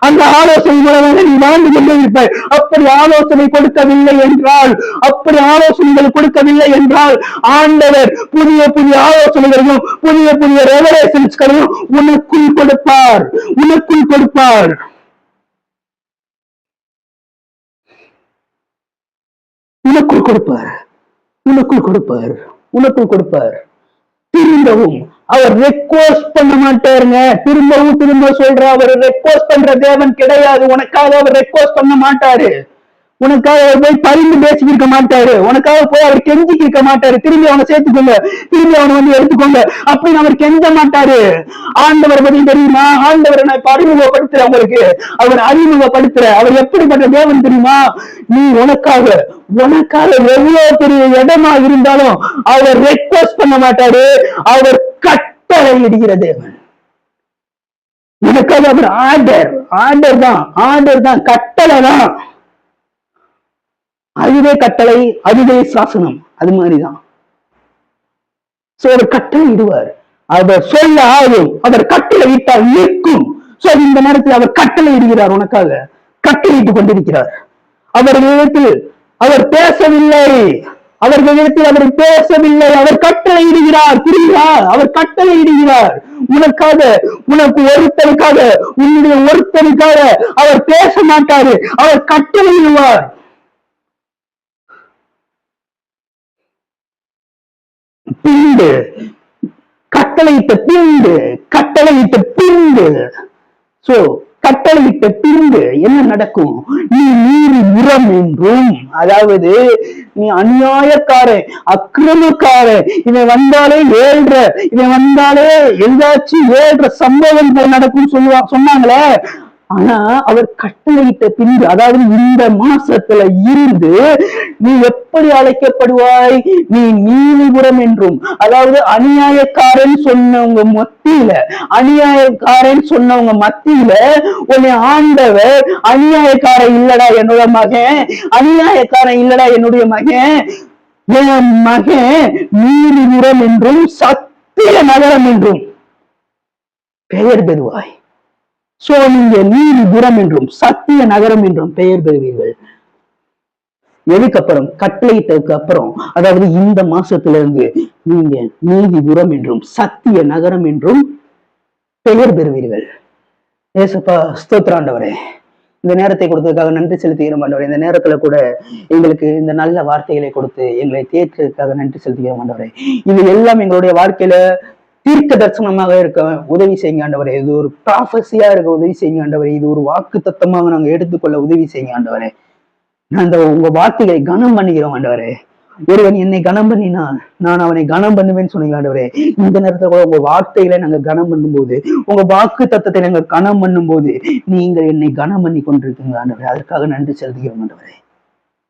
அந்த ஆலோசனை மூலமாக நீ வாழ்ந்து கொண்டே இருப்பாய். அப்படி ஆலோசனைகள் கொடுக்கவில்லை என்றால் ஆண்டவர் புதிய ஆலோசனைகளையும் புதிய ரெவலேஷன்ஸ்களையும் உனக்குள் கொடுப்பார். திரும்பவும் அவர் ரெக்வஸ்ட் பண்ண மாட்டாருங்க. திரும்ப சொல்ற, அவர் ரெக்வஸ்ட் பண்ற தேவன் கிடையாது. உனக்காக அவர் ரெக்வஸ்ட் பண்ண மாட்டாரு. உனக்காக அவர் போய் பரிந்து பேசிக்கிருக்க மாட்டாரு. உனக்காக போய் அவர் கெஞ்சிக்கிருக்க மாட்டாரு. திரும்பி அவனை சேர்த்துக்கோங்க, திரும்பி அவனை எடுத்துக்கோங்க அப்படின்னு அவர் கெஞ்ச மாட்டாரு. ஆண்டவர் பத்தி தெரியுமா? ஆண்டவரை நான் இப்ப அறிமுகப்படுத்துறேன் உங்களுக்கு. அவர் எப்படிப்பட்ட தேவன் தெரியுமா? நீ உனக்காக எவ்வளவு பெரிய இடமா இருந்தாலும் அவர் ரெக்வஸ்ட் பண்ண மாட்டாரு. அவர் கட்டளை இடுகிற தேவன். உனக்காக அவர் ஆர்டர் தான், கட்டளை தான். அதுவே கட்டளை, அதுவே சாசனம். அது மாதிரிதான் சோ அவர் கட்டளை இடுவார். அவர் சொல்ல ஆகும், அவர் கட்டளை இட்டால் நிற்கும். சோ இந்த நேரத்தில் அவர் கட்டளை இடுகிறார், உனக்காக கட்டளையிட்டுக் கொண்டிருக்கிறார். அவர்களிடத்தில் அவர் பேசவில்லை, அவர்களிடத்தில் அவர் பேசவில்லை, அவர் கட்டளை இடுகிறார். புரியுதா? அவர் கட்டளை இடுகிறார் உனக்காக, உனக்கு ஒருத்தனுக்காக, உன்னுடைய ஒருத்தனுக்காக அவர் பேச மாட்டாரு, அவர் கட்டளை இடுவார். பிண்டு கட்டளையிட்ட பிண்டு, கட்டளையிட்ட பிண்டு. சோ கட்டளையிட்ட பின்பு என்ன நடக்கும்? நீ நீதி புறம் என்றும், அதாவது நீ அநியாயக்காரன், அக்கிரமக்காரன், இவன் வந்தாலே ஏழ்ற, இவன் வந்தாலே எல்லாச்சும் ஏழ்ற சம்பவங்கள் நடக்கும் சொன்னாங்களே. ஆனா அவர் கட்டளையிட்ட பின்பு, அதாவது இந்த மாசத்துல இருந்து நீ எப்படி அழைக்கப்படுவாய்? நீ நீதிபுரம் என்றும், அதாவது அநியாயக்காரன் சொன்னவங்க மத்தியில, அநியாயக்காரன் சொன்னவங்க மத்தியில உன்னை ஆண்டவர் அநியாயக்காரன் இல்லடா என்னோட மகன், அநியாயக்காரன் இல்லடா என்னுடைய மகன், என் மகன் நீதிபுரம் என்றும் சத்திய நகரம் என்றும் பெயர் பெறுவாய். சோ நீங்க நீதிபுரம் என்றும் சத்திய நகரம் என்றும் பெயர் பெறுவீர்கள். எதுக்கப்புறம்? கட்டளையிட்டதுக்கு அப்புறம், அதாவது இந்த மாசத்துல இருந்து நீங்க நீதிபுரம் என்றும் சத்திய நகரம் என்றும் பெயர் பெறுவீர்கள். ஏசப்பா ஸ்தோத்திராண்டவரே, இந்த நேரத்தை கொடுத்ததுக்காக நன்றி செலுத்துகிறோம் ஆண்டவரே. இந்த நேரத்துல கூட எங்களுக்கு இந்த நல்ல வார்த்தைகளை கொடுத்து எங்களை தேற்றதுக்காக நன்றி செலுத்துகிறோம் ஆண்டவரே. இது எல்லாம் எங்களுடைய வாழ்க்கையில தீர்க்க தரிசனமாக இருக்க உதவி செய்யுங்க ஆண்டவரே. இது ஒரு ப்ராஃபஸியா இருக்க உதவி செய்யுங்க ஆண்டவரே. இது ஒரு வாக்கு தத்தமாக நாங்க எடுத்துக்கொள்ள உதவி செய்யுங்க ஆண்டவரே. நான் உங்க வார்த்தைகளை கனம் பண்ணுகிறோம் ஆண்டவரே. ஒருவன் என்னை கனம் பண்ணினால் நான் அவனை கனம் பண்ணுவேன்னு சொன்னீங்க ஆண்டவரே. இந்த நேரத்துல கூட உங்க வார்த்தைகளை நாங்க கனம் பண்ணும்போது, உங்க வாக்கு தத்தத்தை நாங்க கனம் பண்ணும்போது, நீங்கள் என்னை கனம் பண்ணி கொண்டிருக்கீங்க ஆண்டவரே. அதற்காக நன்றி செலுத்துகிறோம் ஆண்டவரே.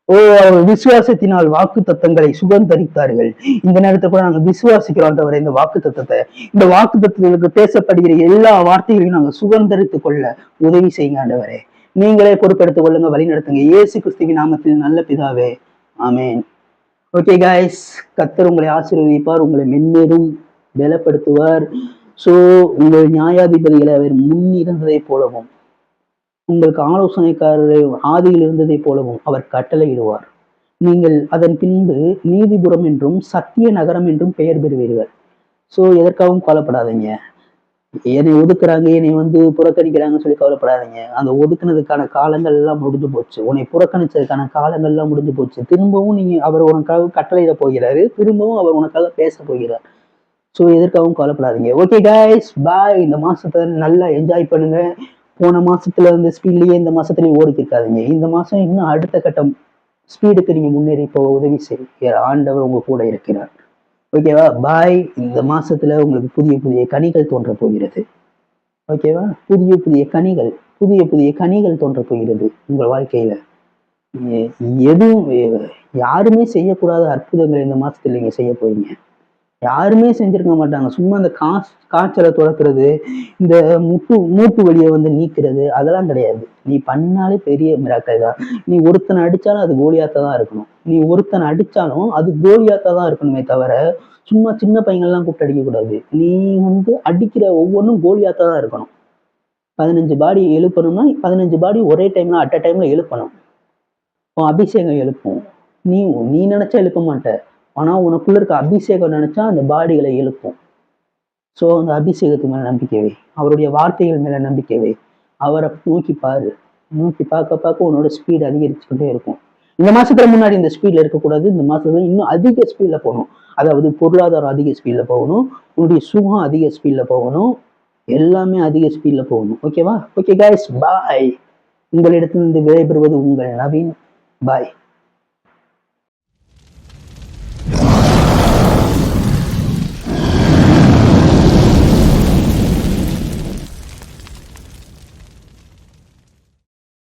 ஓ, அவர் விசுவாசத்தினால் வாக்கு தத்தங்களை சுகந்தரித்தார்கள். இந்த நேரத்தை கூட நாங்க விசுவாசிக்கிறோம் தவிர இந்த வாக்கு தத்தத்தை, இந்த வாக்கு தத்துவங்களுக்கு பேசப்படுகிற எல்லா வார்த்தைகளையும் நாங்க சுகந்தரித்துக் கொள்ள உதவி செய்யுங்க ஆண்டவரே. நீங்களே பொறுப்பெடுத்துக் கொள்ளுங்க, வழி நடத்துங்க. இயேசு கிறிஸ்துவின் நாமத்தில் நல்ல பிதாவே, ஆமேன். ஓகே காய்ஸ், கர்த்தர் உங்களை ஆசீர்வதிப்பார், உங்களை மென்மேலும் பலப்படுத்துவார். சோ உங்கள் நியாயாதிபதிகளை அவர் முன்னிருந்ததை போலவும், உங்களுக்கு ஆலோசனைக்காரர் ஆதியில் இருந்ததை போலவும் அவர் கட்டளையிடுவார். நீங்கள் அதன் பின்பு நீதிபுரம் என்றும் சத்திய நகரம் என்றும் பெயர் பெறுவீர்கள். சோ எதற்காகவும் கவலைப்படாதீங்க. என்னை ஒதுக்குறாங்க, என்னை புறக்கணிக்கிறாங்கன்னு சொல்லி கவலைப்படாதீங்க. அந்த ஒதுக்குனதுக்கான காலங்கள் எல்லாம் முடிஞ்சு போச்சு. உன்னை புறக்கணிச்சதுக்கான காலங்கள் எல்லாம் முடிஞ்சு போச்சு. திரும்பவும் அவர் உனக்காக கட்டளையிட போகிறாரு, திரும்பவும் அவர் உனக்காக பேச போகிறார். சோ எதற்காகவும் கவலைப்படாதீங்க. ஓகே கைஸ், பாய். இந்த மாசத்தை நல்லா என்ஜாய் பண்ணுங்க. போன மாசத்துல இருந்த ஸ்பீட்லயே இந்த மாசத்துலயும் ஓடிக்கிருக்காதீங்க. இந்த மாசம் இன்னும் அடுத்த கட்டம் ஸ்பீடுக்கு நீங்க முன்னேறி போக உதவி செய்ய ஆண்டவர் உங்க கூட இருக்கிறார். ஓகேவா? பாய். இந்த மாசத்துல உங்களுக்கு புதிய புதிய கனிகள் தோன்ற போகிறது. ஓகேவா? புதிய புதிய கனிகள், புதிய புதிய கனிகள் தோன்ற போகிறது உங்கள் வாழ்க்கையில. எதுவும் யாருமே செய்யக்கூடாத அற்புதங்கள் இந்த மாசத்துல நீங்க செய்ய போறீங்க. யாருமே செஞ்சிருக்க மாட்டாங்க. சும்மா அந்த காய்ச்சலை துறக்கிறது, இந்த மூட்டு வலியை நீக்கிறது, அதெல்லாம் கிடையாது. நீ பண்ணாலே பெரிய மிராக்கள் தான். நீ ஒருத்தனை அடிச்சாலும் அது கோலியாத்தா தான் இருக்கணும். நீ ஒருத்தனை அடிச்சாலும் அது கோலியாத்தா தான் இருக்கணுமே தவிர சும்மா சின்ன பையங்கள்லாம் கூப்பிட்டு அடிக்க கூடாது. நீ அடிக்கிற ஒவ்வொன்றும் கோலியாத்தா தான் இருக்கணும். 15 பாடி எழுப்பணும்னா 15 பாடி ஒரே டைம்ல அட் அ டைம்ல எழுப்பணும். அபிஷேகம் எழுப்பும். நீ நினைச்சா எழுப்ப மாட்ட. ஆனா உனக்குள்ள இருக்க அபிஷேகம் நினைச்சா அந்த பாடிகளை எழுப்பும். சோ அந்த அபிஷேகத்து மேல நம்பிக்கை வை, அவருடைய வார்த்தைகள் மேல நம்பிக்கை வை. அவரை நோக்கி பாரு. நோக்கி பார்க்க உன்னோட ஸ்பீட் அதிகரிச்சுக்கிட்டே இருக்கும். இந்த மாசத்துல முன்னாடி இந்த ஸ்பீட்ல இருக்கக்கூடாது. இந்த மாசத்துல இன்னும் அதிக ஸ்பீட்ல போகணும். அதாவது பொருளாதாரம் அதிக ஸ்பீட்ல போகணும், உன்னுடைய சுகம் அதிக ஸ்பீட்ல போகணும், எல்லாமே அதிக ஸ்பீட்ல போகணும். ஓகேவா? ஓகே கைஸ், பாய். உங்களிடத்திலிருந்து விடைபெறுவது உங்கள் நவீன். பாய்.